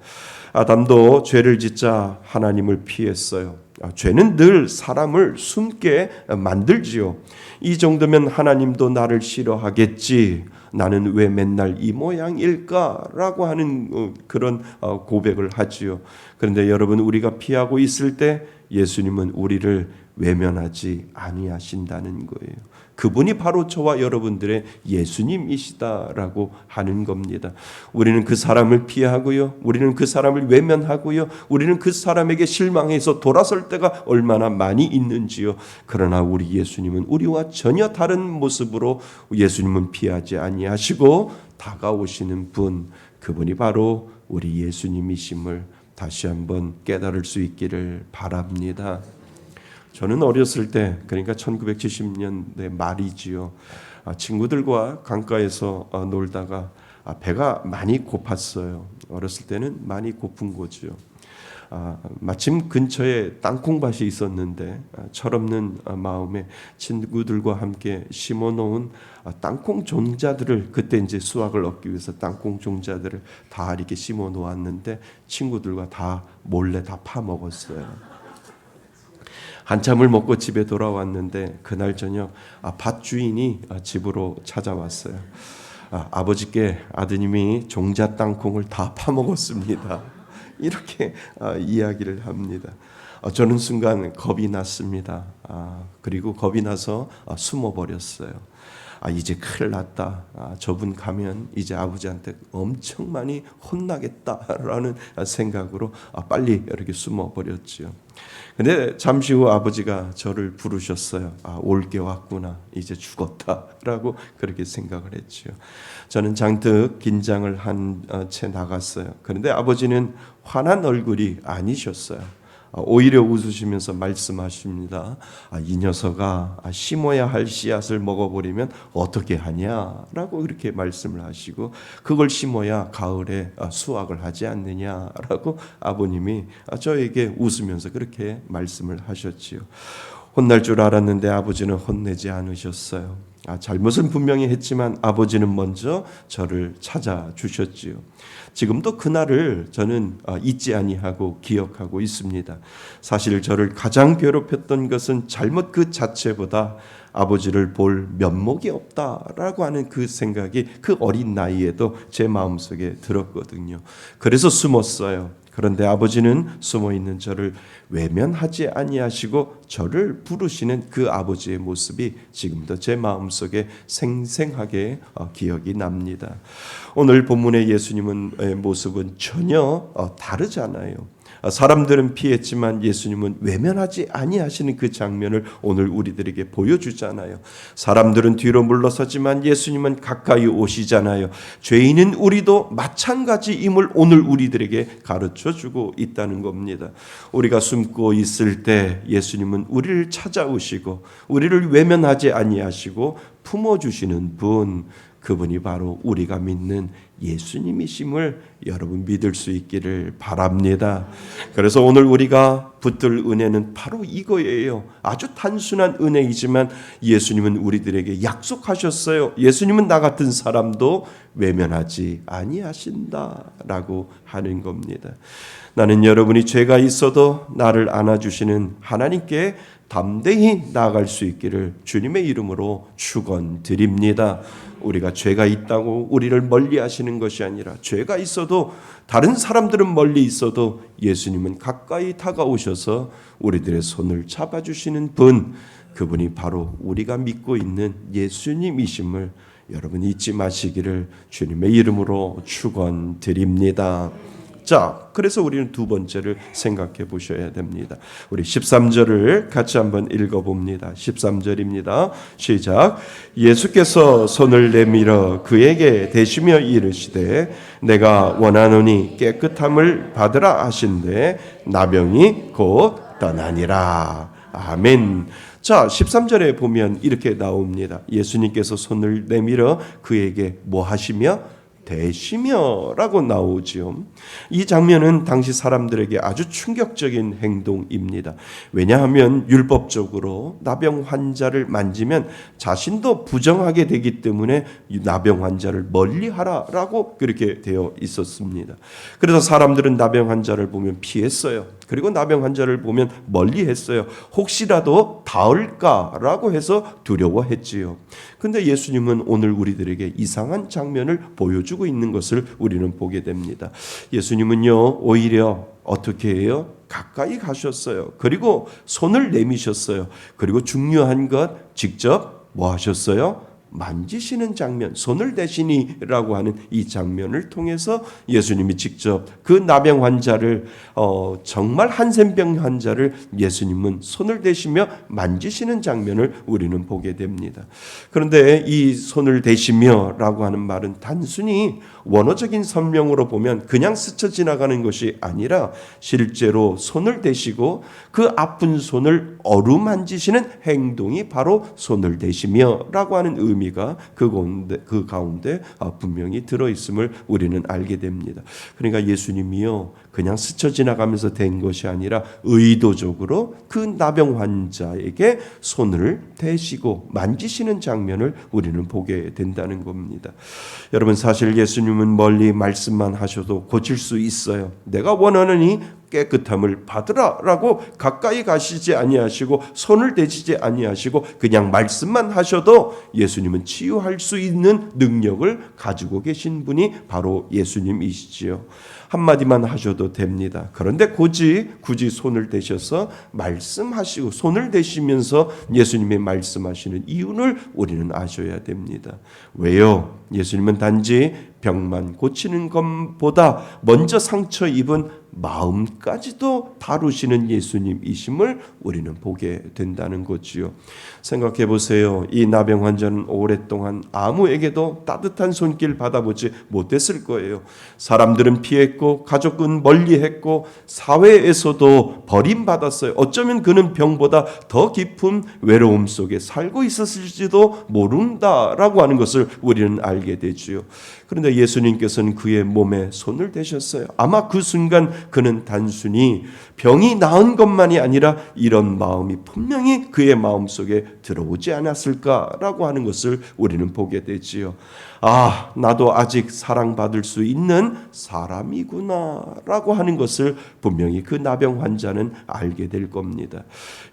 [SPEAKER 3] 아담도 죄를 짓자 하나님을 피했어요. 죄는 늘 사람을 숨게 만들지요. 이 정도면 하나님도 나를 싫어하겠지. 나는 왜 맨날 이 모양일까라고 하는 그런 고백을 하지요. 그런데 여러분, 우리가 피하고 있을 때 예수님은 우리를 외면하지 아니하신다는 거예요. 그분이 바로 저와 여러분들의 예수님이시다라고 하는 겁니다. 우리는 그 사람을 피하고요. 우리는 그 사람을 외면하고요. 우리는 그 사람에게 실망해서 돌아설 때가 얼마나 많이 있는지요. 그러나 우리 예수님은 우리와 전혀 다른 모습으로 예수님은 피하지 아니하시고 다가오시는 분, 그분이 바로 우리 예수님이심을 다시 한번 깨달을 수 있기를 바랍니다. 저는 어렸을 때, 그러니까 1970년대 말이지요. 친구들과 강가에서 놀다가 배가 많이 고팠어요. 어렸을 때는 많이 고픈 거죠. 마침 근처에 땅콩밭이 있었는데 철없는 마음에 친구들과 함께 심어놓은 땅콩 종자들을, 그때 이제 수확을 얻기 위해서 땅콩 종자들을 다 이렇게 심어 놓았는데 친구들과 다 몰래 다 파먹었어요. 한참을 먹고 집에 돌아왔는데 그날 저녁 밭 주인이 집으로 찾아왔어요. 아버지께 아드님이 종자 땅콩을 다 파먹었습니다. 이렇게 이야기를 합니다. 저는 순간 겁이 났습니다. 그리고 겁이 나서 숨어버렸어요. 이제 큰일 났다. 저분 가면 이제 아버지한테 엄청 많이 혼나겠다라는 생각으로 빨리 이렇게 숨어버렸지요. 근데 잠시 후 아버지가 저를 부르셨어요. 올 게 왔구나. 이제 죽었다라고 그렇게 생각을 했지요. 저는 잔뜩 긴장을 한 채 나갔어요. 그런데 아버지는 화난 얼굴이 아니셨어요. 오히려 웃으시면서 말씀하십니다. 이 녀석아, 심어야 할 씨앗을 먹어버리면 어떻게 하냐라고 그렇게 말씀을 하시고, 그걸 심어야 가을에 수확을 하지 않느냐라고 아버님이 저에게 웃으면서 그렇게 말씀을 하셨지요. 혼날 줄 알았는데 아버지는 혼내지 않으셨어요. 잘못은 분명히 했지만 아버지는 먼저 저를 찾아주셨지요. 지금도 그날을 저는 잊지 아니하고 기억하고 있습니다. 사실 저를 가장 괴롭혔던 것은 잘못 그 자체보다 아버지를 볼 면목이 없다라고 하는 그 생각이 그 어린 나이에도 제 마음속에 들었거든요. 그래서 숨었어요. 그런데 아버지는 숨어있는 저를 외면하지 아니하시고 저를 부르시는 그 아버지의 모습이 지금도 제 마음속에 생생하게 기억이 납니다. 오늘 본문의 예수님의 모습은 전혀 다르잖아요. 사람들은 피했지만 예수님은 외면하지 아니하시는 그 장면을 오늘 우리들에게 보여주잖아요. 사람들은 뒤로 물러서지만 예수님은 가까이 오시잖아요. 죄인인 우리도 마찬가지임을 오늘 우리들에게 가르쳐주고 있다는 겁니다. 우리가 숨고 있을 때 예수님은 우리를 찾아오시고 우리를 외면하지 아니하시고 품어주시는 분, 그분이 바로 우리가 믿는 예수님이심을 여러분 믿을 수 있기를 바랍니다. 그래서 오늘 우리가 붙들 은혜는 바로 이거예요. 아주 단순한 은혜이지만 예수님은 우리들에게 약속하셨어요. 예수님은 나 같은 사람도 외면하지 아니하신다라고 하는 겁니다. 나는 여러분이 죄가 있어도 나를 안아주시는 하나님께 담대히 나아갈 수 있기를 주님의 이름으로 축원드립니다. 우리가 죄가 있다고 우리를 멀리 하시는 것이 아니라, 죄가 있어도 다른 사람들은 멀리 있어도 예수님은 가까이 다가오셔서 우리들의 손을 잡아주시는 분, 그분이 바로 우리가 믿고 있는 예수님이심을 여러분 잊지 마시기를 주님의 이름으로 축원드립니다. 자, 그래서 우리는 두 번째를 생각해 보셔야 됩니다. 우리 13절을 같이 한번 읽어봅니다. 13절입니다. 시작. 예수께서 손을 내밀어 그에게 대시며 이르시되 내가 원하노니 깨끗함을 받으라 하신대 나병이 곧 떠나니라. 아멘. 자, 13절에 보면 이렇게 나옵니다. 예수님께서 손을 내밀어 그에게 뭐 하시며? 대시며라고 나오지요. 이 장면은 당시 사람들에게 아주 충격적인 행동입니다. 왜냐하면 율법적으로 나병 환자를 만지면 자신도 부정하게 되기 때문에 나병 환자를 멀리하라라고 그렇게 되어 있었습니다. 그래서 사람들은 나병 환자를 보면 피했어요. 그리고 나병 환자를 보면 멀리했어요. 혹시라도 닿을까라고 해서 두려워했지요. 근데 예수님은 오늘 우리들에게 이상한 장면을 보여주고 있는 것을 우리는 보게 됩니다. 예수님은요, 오히려 어떻게 해요? 가까이 가셨어요. 그리고 손을 내미셨어요. 그리고 중요한 것, 직접 뭐 하셨어요? 만지시는 장면, 손을 대시니라고 하는 이 장면을 통해서 예수님이 직접 그 나병 환자를 정말 한센병 환자를 예수님은 손을 대시며 만지시는 장면을 우리는 보게 됩니다. 그런데 이 손을 대시며라고 하는 말은 단순히 원어적인 설명으로 보면 그냥 스쳐 지나가는 것이 아니라 실제로 손을 대시고 그 아픈 손을 어루만지시는 행동이 바로 손을 대시며라고 하는 의미가 그 가운데 분명히 들어있음을 우리는 알게 됩니다. 그러니까 예수님이요 그냥 스쳐 지나가면서 된 것이 아니라 의도적으로 그 나병 환자에게 손을 대시고 만지시는 장면을 우리는 보게 된다는 겁니다. 여러분, 사실 예수님은 멀리 말씀만 하셔도 고칠 수 있어요. 내가 원하느니 깨끗함을 받으라라고 가까이 가시지 아니하시고 손을 대시지 아니하시고 그냥 말씀만 하셔도 예수님은 치유할 수 있는 능력을 가지고 계신 분이 바로 예수님이시지요. 한마디만 하셔도 됩니다. 그런데 굳이 손을 대셔서 말씀하시고 손을 대시면서 예수님의 말씀하시는 이유를 우리는 아셔야 됩니다. 왜요? 예수님은 단지 병만 고치는 것보다 먼저 상처 입은 마음까지도 다루시는 예수님이심을 우리는 보게 된다는 거지요. 생각해 보세요. 이 나병 환자는 오랫동안 아무에게도 따뜻한 손길 받아보지 못했을 거예요. 사람들은 피했고 가족은 멀리했고 사회에서도 버림받았어요. 어쩌면 그는 병보다 더 깊은 외로움 속에 살고 있었을지도 모른다라고 하는 것을 우리는 알게 되지요. 그런데 예수님께서는 그의 몸에 손을 대셨어요. 아마 그 순간 그는 단순히 병이 나은 것만이 아니라 이런 마음이 분명히 그의 마음속에 들어오지 않았을까라고 하는 것을 우리는 보게 되지요. 아, 나도 아직 사랑받을 수 있는 사람이구나라고 하는 것을 분명히 그 나병 환자는 알게 될 겁니다.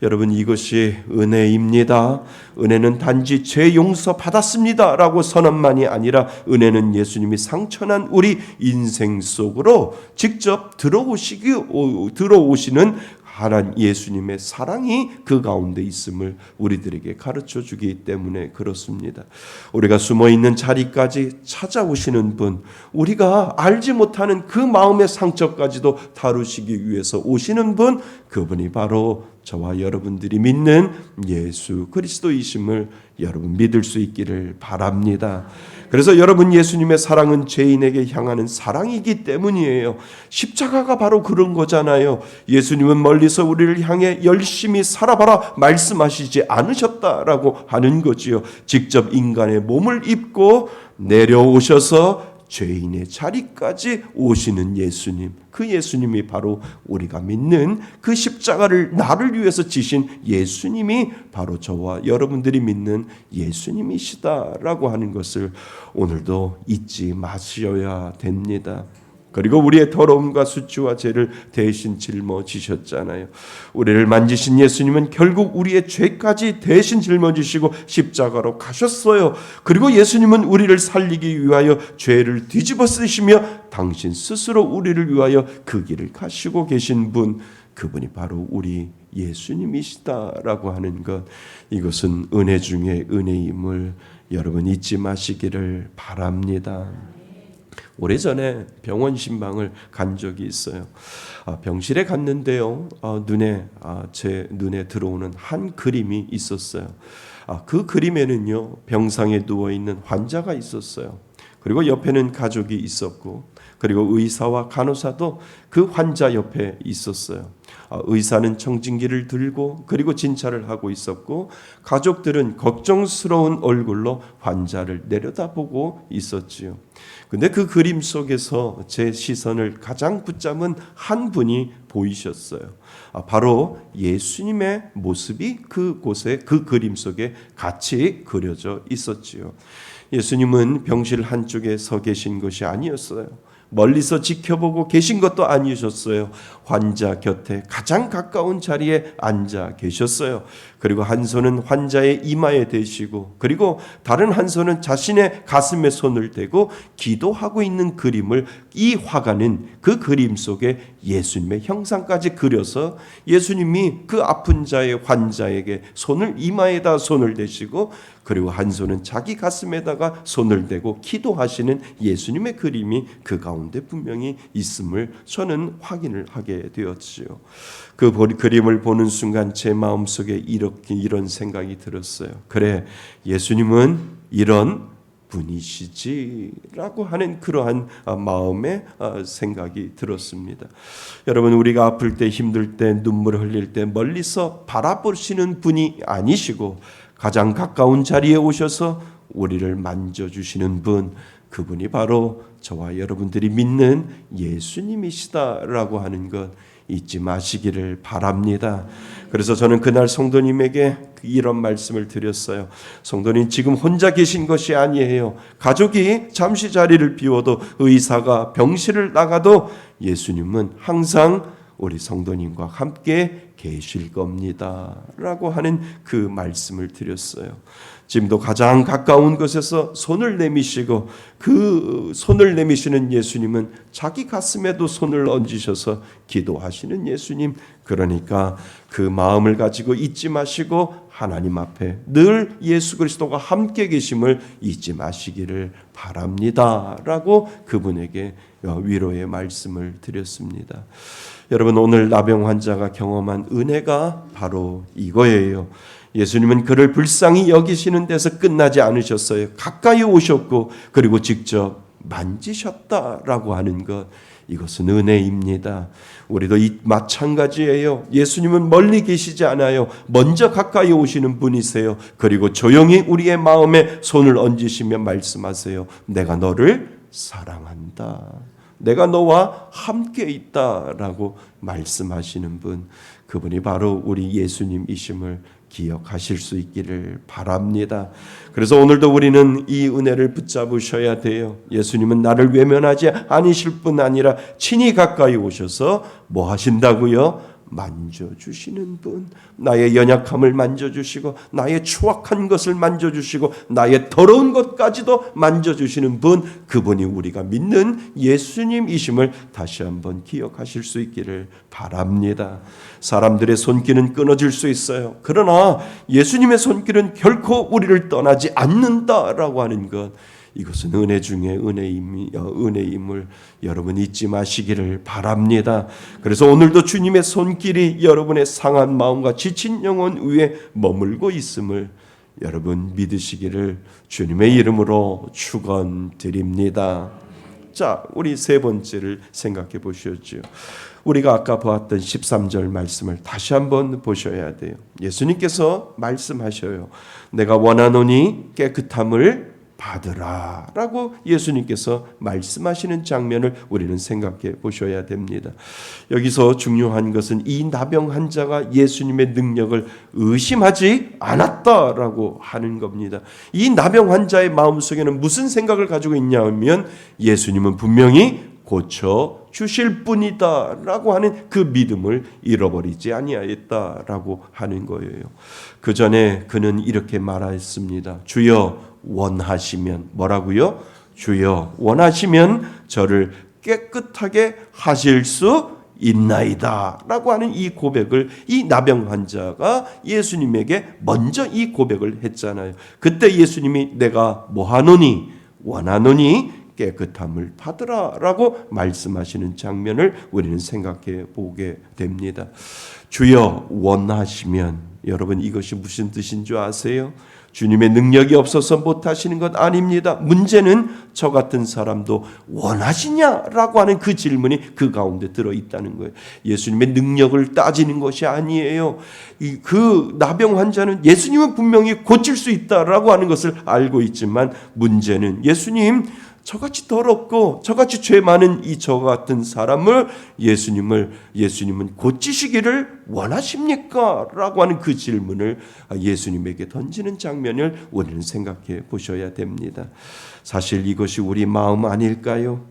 [SPEAKER 3] 여러분, 이것이 은혜입니다. 은혜는 단지 죄 용서 받았습니다라고 선언만이 아니라 은혜는 예수님이 상처난 우리 인생 속으로 직접 들어오시는 하나님 예수님의 사랑이 그 가운데 있음을 우리들에게 가르쳐 주기 때문에 그렇습니다. 우리가 숨어 있는 자리까지 찾아오시는 분, 우리가 알지 못하는 그 마음의 상처까지도 다루시기 위해서 오시는 분, 그분이 바로 저와 여러분들이 믿는 예수 그리스도이심을 여러분 믿을 수 있기를 바랍니다. 그래서 여러분, 예수님의 사랑은 죄인에게 향하는 사랑이기 때문이에요. 십자가가 바로 그런 거잖아요. 예수님은 멀리서 우리를 향해 열심히 살아봐라 말씀하시지 않으셨다라고 하는 거지요. 직접 인간의 몸을 입고 내려오셔서 죄인의 자리까지 오시는 예수님, 그 예수님이 바로 우리가 믿는 그 십자가를 나를 위해서 지신 예수님이 바로 저와 여러분들이 믿는 예수님이시다라고 하는 것을 오늘도 잊지 마셔야 됩니다. 그리고 우리의 더러움과 수치와 죄를 대신 짊어지셨잖아요. 우리를 만지신 예수님은 결국 우리의 죄까지 대신 짊어지시고 십자가로 가셨어요. 그리고 예수님은 우리를 살리기 위하여 죄를 뒤집어 쓰시며 당신 스스로 우리를 위하여 그 길을 가시고 계신 분, 그분이 바로 우리 예수님이시다라고 하는 것, 이것은 은혜 중에 은혜임을 여러분 잊지 마시기를 바랍니다. 오래전에 병원 신방을 간 적이 있어요. 병실에 갔는데요. 제 눈에 들어오는 한 그림이 있었어요. 그 그림에는요, 병상에 누워 있는 환자가 있었어요. 그리고 옆에는 가족이 있었고, 그리고 의사와 간호사도 그 환자 옆에 있었어요. 의사는 청진기를 들고 그리고 진찰을 하고 있었고, 가족들은 걱정스러운 얼굴로 환자를 내려다보고 있었지요. 근데 그 그림 속에서 제 시선을 가장 붙잡은 한 분이 보이셨어요. 바로 예수님의 모습이 그곳에, 그 그림 속에 같이 그려져 있었지요. 예수님은 병실 한쪽에 서 계신 것이 아니었어요. 멀리서 지켜보고 계신 것도 아니셨어요. 환자 곁에 가장 가까운 자리에 앉아 계셨어요. 그리고 한 손은 환자의 이마에 대시고, 그리고 다른 한 손은 자신의 가슴에 손을 대고 기도하고 있는 그림을, 이 화가는 그 그림 속에 예수님의 형상까지 그려서 예수님이 그 아픈 자의 환자에게 손을, 이마에다 손을 대시고, 그리고 한 손은 자기 가슴에다가 손을 대고 기도하시는 예수님의 그림이 그 가운데 분명히 있음을 저는 확인을 하게 되었지요. 그 그림을 보는 순간 제 마음속에 이런 생각이 들었어요. 그래, 예수님은 이런 분이시지라고 하는 그러한 마음의 생각이 들었습니다. 여러분, 우리가 아플 때, 힘들 때, 눈물을 흘릴 때 멀리서 바라보시는 분이 아니시고 가장 가까운 자리에 오셔서 우리를 만져주시는 분, 그분이 바로 저와 여러분들이 믿는 예수님이시다라고 하는 것 잊지 마시기를 바랍니다. 그래서 저는 그날 성도님에게 이런 말씀을 드렸어요. 성도님, 지금 혼자 계신 것이 아니에요. 가족이 잠시 자리를 비워도, 의사가 병실을 나가도 예수님은 항상 우리 성도님과 함께 계실 겁니다 라고 하는 그 말씀을 드렸어요. 지금도 가장 가까운 곳에서 손을 내미시고, 그 손을 내미시는 예수님은 자기 가슴에도 손을 얹으셔서 기도하시는 예수님, 그러니까 그 마음을 가지고 잊지 마시고 하나님 앞에 늘 예수 그리스도가 함께 계심을 잊지 마시기를 바랍니다 라고 그분에게 위로의 말씀을 드렸습니다. 여러분, 오늘 나병 환자가 경험한 은혜가 바로 이거예요. 예수님은 그를 불쌍히 여기시는 데서 끝나지 않으셨어요. 가까이 오셨고 그리고 직접 만지셨다라고 하는 것, 이것은 은혜입니다. 우리도 마찬가지예요. 예수님은 멀리 계시지 않아요. 먼저 가까이 오시는 분이세요. 그리고 조용히 우리의 마음에 손을 얹으시며 말씀하세요. 내가 너를 사랑한다. 내가 너와 함께 있다라고 말씀하시는 분, 그분이 바로 우리 예수님이심을 기억하실 수 있기를 바랍니다. 그래서 오늘도 우리는 이 은혜를 붙잡으셔야 돼요. 예수님은 나를 외면하지 않으실 뿐 아니라 친히 가까이 오셔서 뭐 하신다고요? 만져주시는 분, 나의 연약함을 만져주시고 나의 추악한 것을 만져주시고 나의 더러운 것까지도 만져주시는 분, 그분이 우리가 믿는 예수님이심을 다시 한번 기억하실 수 있기를 바랍니다. 사람들의 손길은 끊어질 수 있어요. 그러나 예수님의 손길은 결코 우리를 떠나지 않는다라고 하는 것, 이것은 은혜 중에 은혜임을 여러분 잊지 마시기를 바랍니다. 그래서 오늘도 주님의 손길이 여러분의 상한 마음과 지친 영혼 위에 머물고 있음을 여러분 믿으시기를 주님의 이름으로 축원드립니다. 자, 우리 세 번째를 생각해 보시죠. 우리가 아까 보았던 13절 말씀을 다시 한번 보셔야 돼요. 예수님께서 말씀하셔요. 내가 원하노니 깨끗함을 받으라 라고 예수님께서 말씀하시는 장면을 우리는 생각해 보셔야 됩니다. 여기서 중요한 것은 이 나병 환자가 예수님의 능력을 의심하지 않았다라고 하는 겁니다. 이 나병 환자의 마음속에는 무슨 생각을 가지고 있냐면 예수님은 분명히 고쳐 주실 분이다 라고 하는 그 믿음을 잃어버리지 아니하였다라고 하는 거예요. 그 전에 그는 이렇게 말했습니다. 주여 원하시면, 뭐라고요? 주여 원하시면 저를 깨끗하게 하실 수 있나이다 라고 하는 이 고백을 이 나병 환자가 예수님에게 먼저 이 고백을 했잖아요. 그때 예수님이 내가 뭐하노니? 원하노니? 깨끗함을 받으라라고 말씀하시는 장면을 우리는 생각해 보게 됩니다. 주여 원하시면, 여러분 이것이 무슨 뜻인 줄 아세요? 주님의 능력이 없어서 못하시는 것 아닙니다. 문제는 저 같은 사람도 원하시냐라고 하는 그 질문이 그 가운데 들어있다는 거예요. 예수님의 능력을 따지는 것이 아니에요. 그 나병 환자는 예수님은 분명히 고칠 수 있다라고 하는 것을 알고 있지만, 문제는 예수님, 저같이 더럽고 저같이 죄 많은 이 저 같은 사람을 예수님은 고치시기를 원하십니까? 라고 하는 그 질문을 예수님에게 던지는 장면을 우리는 생각해 보셔야 됩니다. 사실 이것이 우리 마음 아닐까요?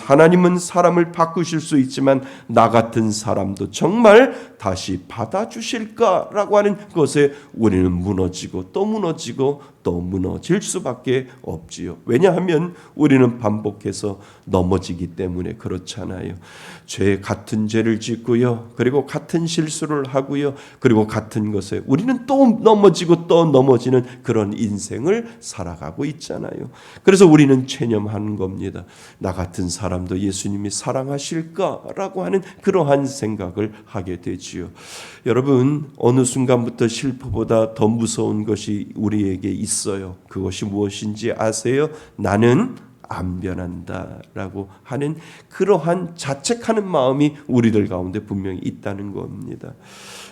[SPEAKER 3] 하나님은 사람을 바꾸실 수 있지만 나 같은 사람도 정말 다시 받아주실까라고 하는 것에 우리는 무너지고 또 무너지고 또 무너질 수밖에 없지요. 왜냐하면 우리는 반복해서 넘어지기 때문에 그렇잖아요. 같은 죄를 짓고요. 그리고 같은 실수를 하고요. 그리고 같은 것에 우리는 또 넘어지고 또 넘어지는 그런 인생을 살아가고 있잖아요. 그래서 우리는 체념하는 겁니다. 나 같은 사람도 예수님이 사랑하실까라고 하는 그러한 생각을 하게 되지요. 여러분, 어느 순간부터 실패보다 더 무서운 것이 우리에게 있어요. 그것이 무엇인지 아세요? 나는 안 변한다라고 하는 그러한 자책하는 마음이 우리들 가운데 분명히 있다는 겁니다.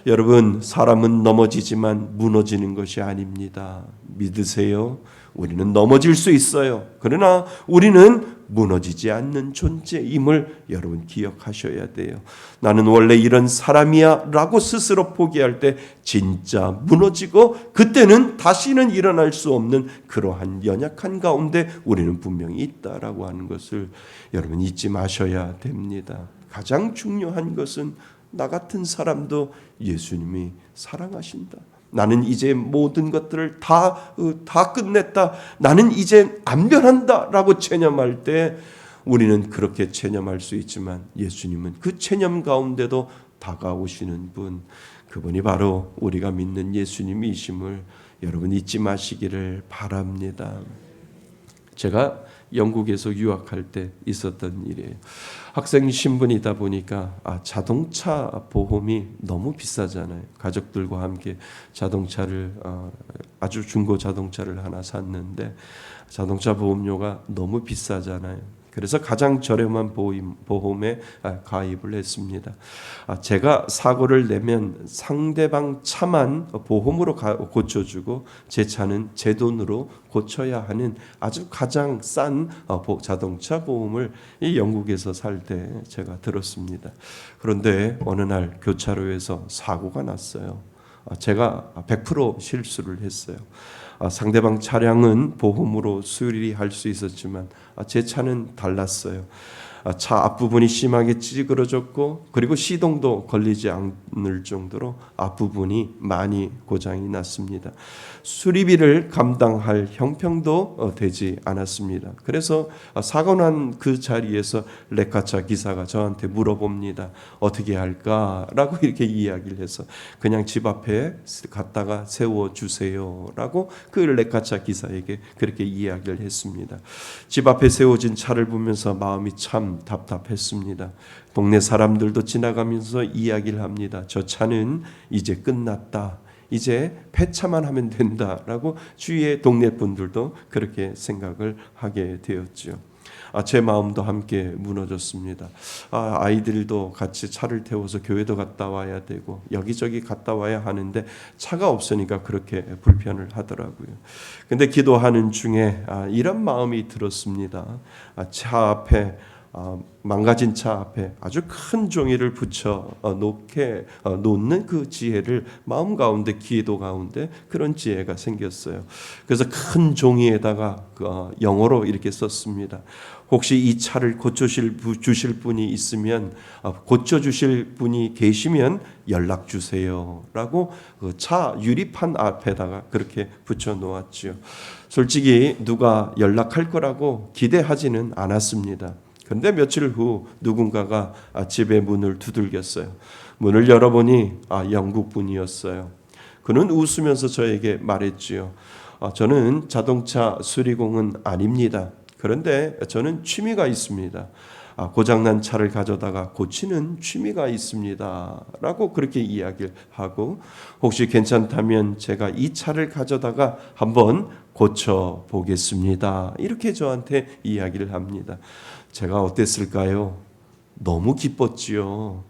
[SPEAKER 3] 여러분, 사람은 넘어지지만 무너지는 것이 아닙니다. 믿으세요. 우리는 넘어질 수 있어요. 그러나 우리는 무너지지 않는 존재임을 여러분 기억하셔야 돼요. 나는 원래 이런 사람이야 라고 스스로 포기할 때 진짜 무너지고, 그때는 다시는 일어날 수 없는 그러한 연약한 가운데 우리는 분명히 있다라고 하는 것을 여러분 잊지 마셔야 됩니다. 가장 중요한 것은 나 같은 사람도 예수님이 사랑하신다. 나는 이제 모든 것들을 다 끝냈다. 나는 이제 안 변한다라고 체념할 때 우리는 그렇게 체념할 수 있지만, 예수님은 그 체념 가운데도 다가오시는 분, 그분이 바로 우리가 믿는 예수님이심을 여러분 잊지 마시기를 바랍니다. 제가 영국에서 유학할 때 있었던 일이에요. 학생 신분이다 보니까 자동차 보험이 너무 비싸잖아요. 가족들과 함께 자동차를 아주 중고 자동차를 하나 샀는데 자동차 보험료가 너무 비싸잖아요. 그래서 가장 저렴한 보험에 가입을 했습니다. 제가 사고를 내면 상대방 차만 보험으로 고쳐주고 제 차는 제 돈으로 고쳐야 하는 아주 가장 싼 자동차 보험을 이 영국에서 살 때 제가 들었습니다. 그런데 어느 날 교차로에서 사고가 났어요. 제가 100% 실수를 했어요. 상대방 차량은 보험으로 수리할 수 있었지만 제 차는 달랐어요. 차 앞부분이 심하게 찌그러졌고, 그리고 시동도 걸리지 않을 정도로 앞부분이 많이 고장이 났습니다. 수리비를 감당할 형편도 되지 않았습니다. 그래서 사고 난 그 자리에서 레카차 기사가 저한테 물어봅니다. 어떻게 할까라고 이렇게 이야기를 해서 그냥 집 앞에 갖다가 세워주세요라고 그 레카차 기사에게 그렇게 이야기를 했습니다. 집 앞에 세워진 차를 보면서 마음이 참 답답했습니다. 동네 사람들도 지나가면서 이야기를 합니다. 저 차는 이제 끝났다. 이제 폐차만 하면 된다라고 주위의 동네 분들도 그렇게 생각을 하게 되었죠. 제 마음도 함께 무너졌습니다. 아이들도 같이 차를 태워서 교회도 갔다 와야 되고 여기저기 갔다 와야 하는데 차가 없으니까 그렇게 불편을 하더라고요. 근데 기도하는 중에 이런 마음이 들었습니다. 차 앞에 망가진 차 앞에 아주 큰 종이를 붙여 놓는 그 지혜를 마음 가운데, 기도 가운데 그런 지혜가 생겼어요. 그래서 큰 종이에다가 영어로 이렇게 썼습니다. 혹시 이 차를 고쳐주실 분이 있으면, 고쳐주실 분이 계시면 연락 주세요라고 그 차 유리판 앞에다가 그렇게 붙여 놓았죠. 솔직히 누가 연락할 거라고 기대하지는 않았습니다. 그런데 며칠 후 누군가가 집의 문을 두들겼어요. 문을 열어보니 영국 분이었어요. 그는 웃으면서 저에게 말했지요. 저는 자동차 수리공은 아닙니다. 그런데 저는 취미가 있습니다. 고장난 차를 가져다가 고치는 취미가 있습니다 라고 그렇게 이야기를 하고, 혹시 괜찮다면 제가 이 차를 가져다가 한번 고쳐보겠습니다 이렇게 저한테 이야기를 합니다. 제가 어땠을까요? 너무 기뻤지요.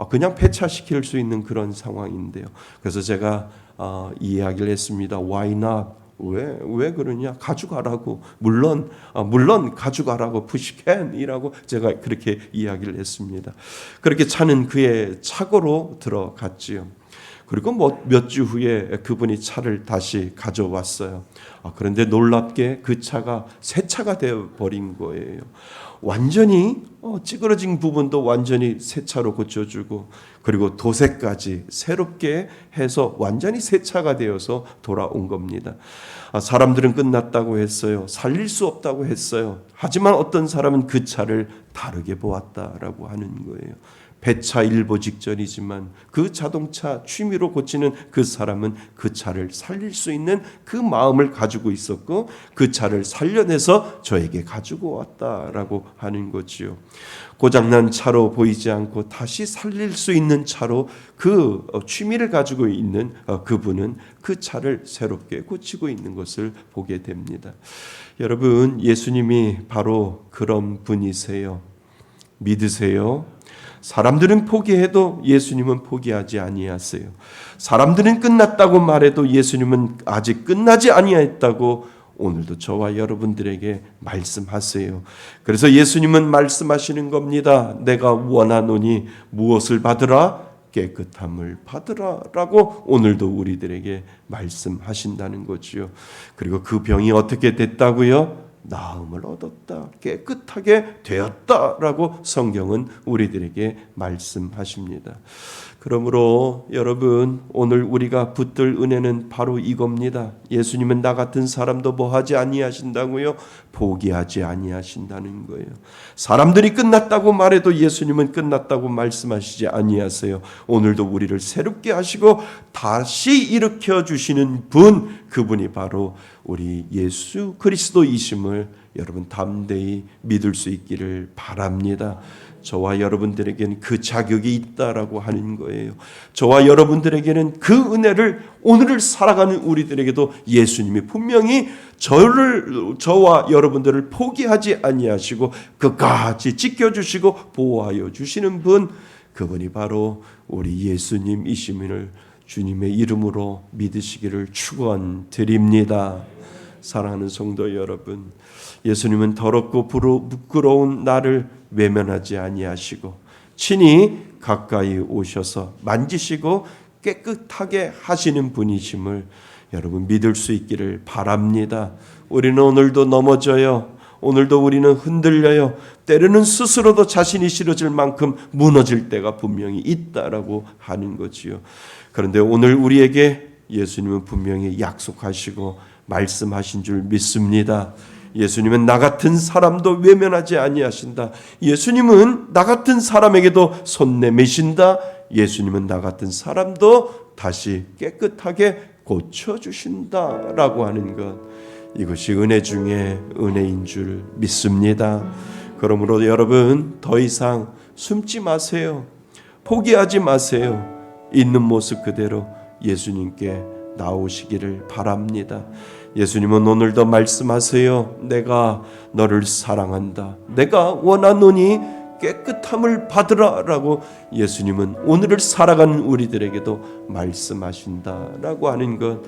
[SPEAKER 3] 그냥 폐차시킬 수 있는 그런 상황인데요. 그래서 제가 이야기를 했습니다. Why not? 왜 그러냐? 가져가라고. 물론 가져가라고. pushcan이라고 제가 그렇게 이야기를 했습니다. 그렇게 차는 그의 차고로 들어갔지요. 그리고 몇 주 후에 그분이 차를 다시 가져왔어요. 그런데 놀랍게 그 차가 새 차가 되어 버린 거예요. 완전히 찌그러진 부분도 완전히 새 차로 고쳐주고, 그리고 도색까지 새롭게 해서 완전히 새 차가 되어서 돌아온 겁니다. 사람들은 끝났다고 했어요. 살릴 수 없다고 했어요. 하지만 어떤 사람은 그 차를 다르게 보았다라고 하는 거예요. 폐차 일보 직전이지만 그 자동차 취미로 고치는 그 사람은 그 차를 살릴 수 있는 그 마음을 가지고 있었고, 그 차를 살려내서 저에게 가지고 왔다라고 하는 거지요. 고장난 차로 보이지 않고 다시 살릴 수 있는 차로 그 취미를 가지고 있는 그분은 그 차를 새롭게 고치고 있는 것을 보게 됩니다. 여러분, 예수님이 바로 그런 분이세요. 믿으세요? 사람들은 포기해도 예수님은 포기하지 아니하세요. 사람들은 끝났다고 말해도 예수님은 아직 끝나지 아니했다고 오늘도 저와 여러분들에게 말씀하세요. 그래서 예수님은 말씀하시는 겁니다. 내가 원하노니 무엇을 받으라? 깨끗함을 받으라 라고 오늘도 우리들에게 말씀하신다는 거지요. 그리고 그 병이 어떻게 됐다고요? 나음을 얻었다, 깨끗하게 되었다라고 성경은 우리들에게 말씀하십니다. 그러므로 여러분, 오늘 우리가 붙들 은혜는 바로 이겁니다. 예수님은 나 같은 사람도 뭐하지 아니하신다고요? 포기하지 아니하신다는 거예요. 사람들이 끝났다고 말해도 예수님은 끝났다고 말씀하시지 아니하세요. 오늘도 우리를 새롭게 하시고 다시 일으켜 주시는 분, 그분이 바로 우리 예수 그리스도이심을 여러분 담대히 믿을 수 있기를 바랍니다. 저와 여러분들에게는 그 자격이 있다라고 하는 거예요. 저와 여러분들에게는 그 은혜를 오늘을 살아가는 우리들에게도 예수님이 분명히 저와 여러분들을 포기하지 아니하시고 끝까지 지켜주시고 보호하여 주시는 분, 그분이 바로 우리 예수님이심을 주님의 이름으로 믿으시기를 축원드립니다. 사랑하는 성도 여러분, 예수님은 더럽고 부끄러운 나를 외면하지 아니하시고 친히 가까이 오셔서 만지시고 깨끗하게 하시는 분이심을 여러분 믿을 수 있기를 바랍니다. 우리는 오늘도 넘어져요. 오늘도 우리는 흔들려요. 때로는 스스로도 자신이 싫어질 만큼 무너질 때가 분명히 있다라고 하는 거지요. 그런데 오늘 우리에게 예수님은 분명히 약속하시고 말씀하신 줄 믿습니다. 예수님은 나 같은 사람도 외면하지 아니하신다. 예수님은 나 같은 사람에게도 손 내미신다. 예수님은 나 같은 사람도 다시 깨끗하게 고쳐주신다라고 하는 것, 이것이 은혜 중에 은혜인 줄 믿습니다. 그러므로 여러분, 더 이상 숨지 마세요. 포기하지 마세요. 있는 모습 그대로 예수님께 나오시기를 바랍니다. 예수님은 오늘도 말씀하세요. 내가 너를 사랑한다. 내가 원하노니 깨끗함을 받으라라고 예수님은 오늘을 살아가는 우리들에게도 말씀하신다라고 하는 것,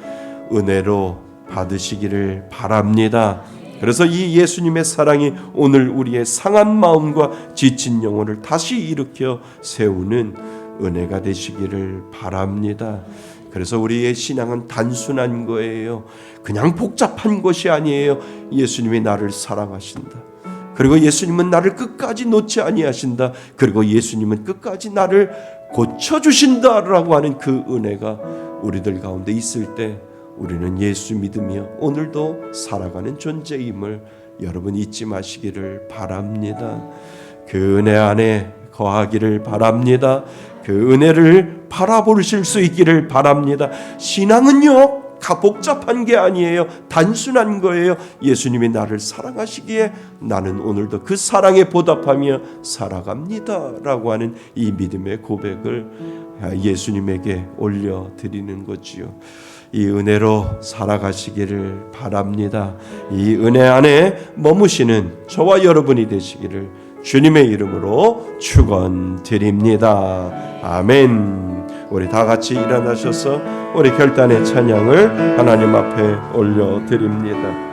[SPEAKER 3] 은혜로 받으시기를 바랍니다. 그래서 이 예수님의 사랑이 오늘 우리의 상한 마음과 지친 영혼을 다시 일으켜 세우는 은혜가 되시기를 바랍니다. 그래서 우리의 신앙은 단순한 거예요. 그냥 복잡한 것이 아니에요. 예수님이 나를 사랑하신다. 그리고 예수님은 나를 끝까지 놓지 아니하신다. 그리고 예수님은 끝까지 나를 고쳐주신다라고 하는 그 은혜가 우리들 가운데 있을 때 우리는 예수 믿으며 오늘도 살아가는 존재임을 여러분 잊지 마시기를 바랍니다. 그 은혜 안에 거하기를 바랍니다. 그 은혜를 바라보실 수 있기를 바랍니다. 신앙은요, 복잡한 게 아니에요. 단순한 거예요. 예수님이 나를 사랑하시기에 나는 오늘도 그 사랑에 보답하며 살아갑니다 라고 하는 이 믿음의 고백을 예수님에게 올려드리는 거지요. 이 은혜로 살아가시기를 바랍니다. 이 은혜 안에 머무시는 저와 여러분이 되시기를 주님의 이름으로 축원드립니다. 아멘. 우리 다 같이 일어나셔서 우리 결단의 찬양을 하나님 앞에 올려드립니다.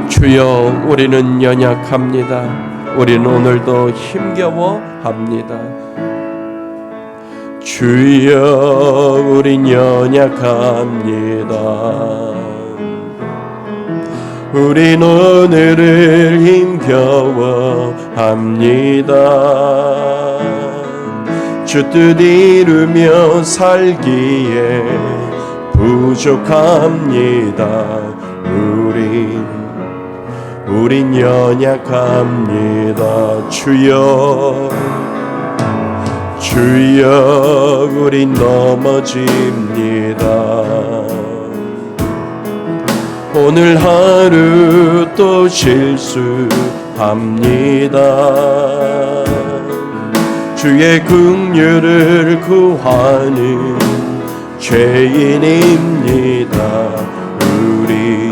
[SPEAKER 3] 주여, 우리는 연약합니다. 우리는 오늘도 힘겨워합니다. 주여, 우린 연약합니다. 우린 오늘을 힘겨워합니다. 주 뜻 이루며 살기에 부족합니다. 우린 연약합니다. 주여, 우린 넘어집니다. 오늘 하루 또 실수합니다. 주의 긍휼을 구하는 죄인입니다. 우리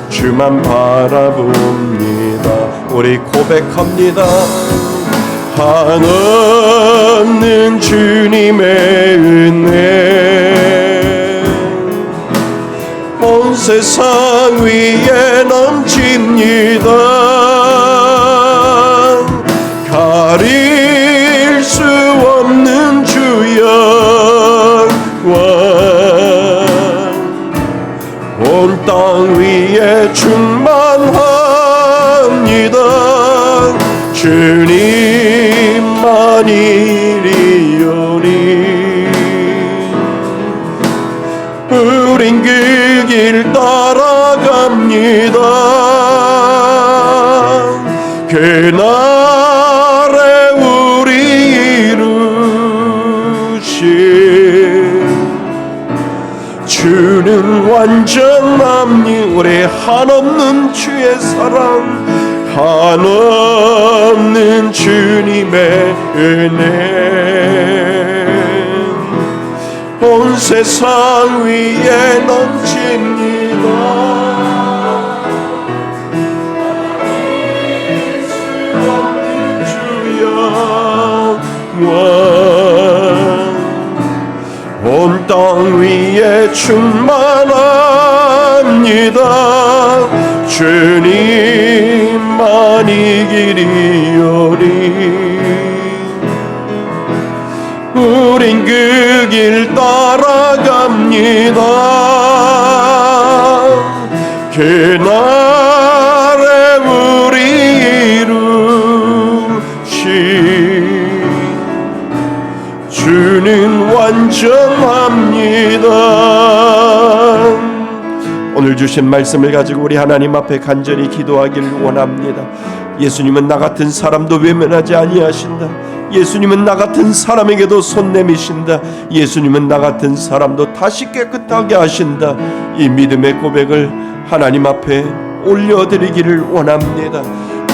[SPEAKER 3] 주만 바라봅니다. 우리 고백합니다. 한없는 주님의 은혜 온 세상 위에 넘칩니다. 가릴 수 없는 주 영광 온 땅 위에 충만합니다. 주님만이리오니 우린 그 길 따라갑니다. 그날에 우리 이루신 주는 완전함이 우리 한없는 주의 사랑 한없는 주님의 은혜 온 세상 위에 넘칩니다. 온 땅 위에 충만합니다. 주님만이 길이오니 우린 그 길 따라갑니다. 그날에 우리 이루신 주는 완전합니다. 오늘 주신 말씀을 가지고 우리 하나님 앞에 간절히 기도하기를 원합니다. 예수님은 나 같은 사람도 외면하지 아니하신다. 예수님은 나 같은 사람에게도 손 내미신다. 예수님은 나 같은 사람도 다시 깨끗하게 하신다. 이 믿음의 고백을 하나님 앞에 올려드리기를 원합니다.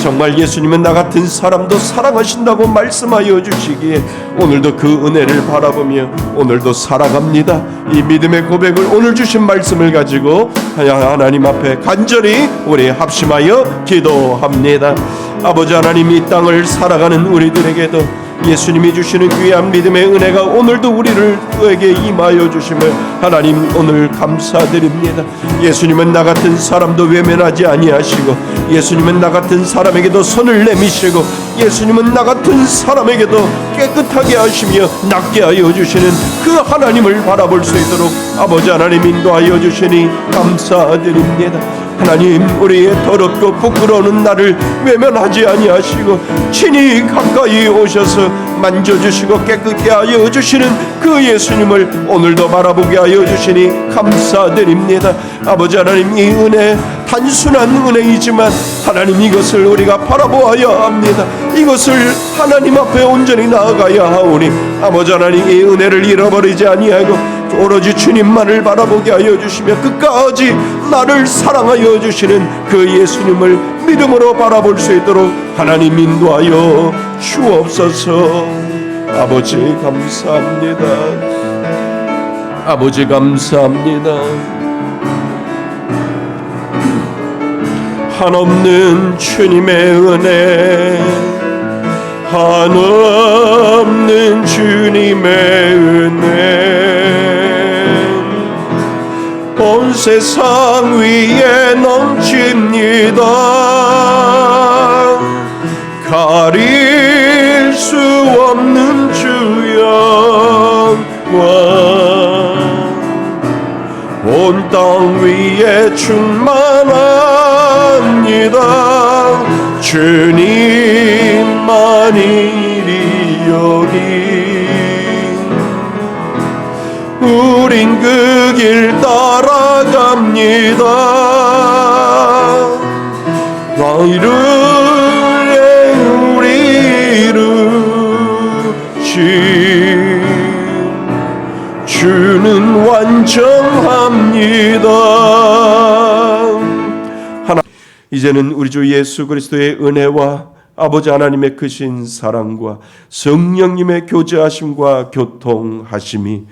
[SPEAKER 3] 정말 예수님은 나 같은 사람도 사랑하신다고 말씀하여 주시기에 오늘도 그 은혜를 바라보며 오늘도 살아갑니다. 이 믿음의 고백을 오늘 주신 말씀을 가지고 하나님 앞에 간절히 우리 합심하여 기도합니다. 아버지 하나님, 이 땅을 살아가는 우리들에게도 예수님이 주시는 귀한 믿음의 은혜가 오늘도 우리에게 임하여 주심을 하나님 오늘 감사드립니다. 예수님은 나 같은 사람도 외면하지 아니하시고 예수님은 나 같은 사람에게도 손을 내미시고 예수님은 나 같은 사람에게도 깨끗하게 하시며 낫게 하여 주시는 그 하나님을 바라볼 수 있도록 아버지 하나님 인도하여 주시니 감사드립니다. 하나님, 우리의 더럽고 부끄러운 나를 외면하지 아니하시고 친히 가까이 오셔서 만져주시고 깨끗게 하여 주시는 그 예수님을 오늘도 바라보게 하여 주시니 감사드립니다. 아버지 하나님, 이 은혜 단순한 은혜이지만 하나님, 이것을 우리가 바라보아야 합니다. 이것을 하나님 앞에 온전히 나아가야 하오니 아버지 하나님, 이 은혜를 잃어버리지 아니하고 오로지 주님만을 바라보게 하여 주시며 끝까지 나를 사랑하여 주시는 그 예수님을 믿음으로 바라볼 수 있도록 하나님 인도하여 주옵소서. 아버지 감사합니다. 아버지 감사합니다. 한없는 주님의 은혜, 한없는 주님의 은혜, 온 세상 위에 넘칩니다. 가릴 수 없는 주 영광, 온 땅 위에 충만합니다. 주님만이리 여기 우린 그 길 따라갑니다. 왕이루에 우리 이루신 주는 완전합니다. 이제는 우리 주 예수 그리스도의 은혜와 아버지 하나님의 크신 사랑과 성령님의 교제하심과 교통하심이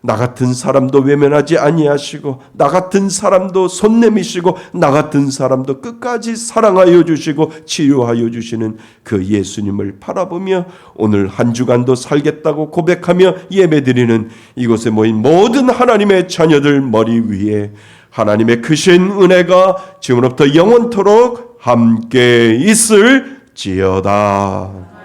[SPEAKER 3] 나 같은 사람도 외면하지 아니하시고 나 같은 사람도 손 내미시고 나 같은 사람도 끝까지 사랑하여 주시고 치유하여 주시는 그 예수님을 바라보며 오늘 한 주간도 살겠다고 고백하며 예배드리는 이곳에 모인 모든 하나님의 자녀들 머리 위에 하나님의 크신 은혜가 지금부터 영원토록 함께 있을지어다.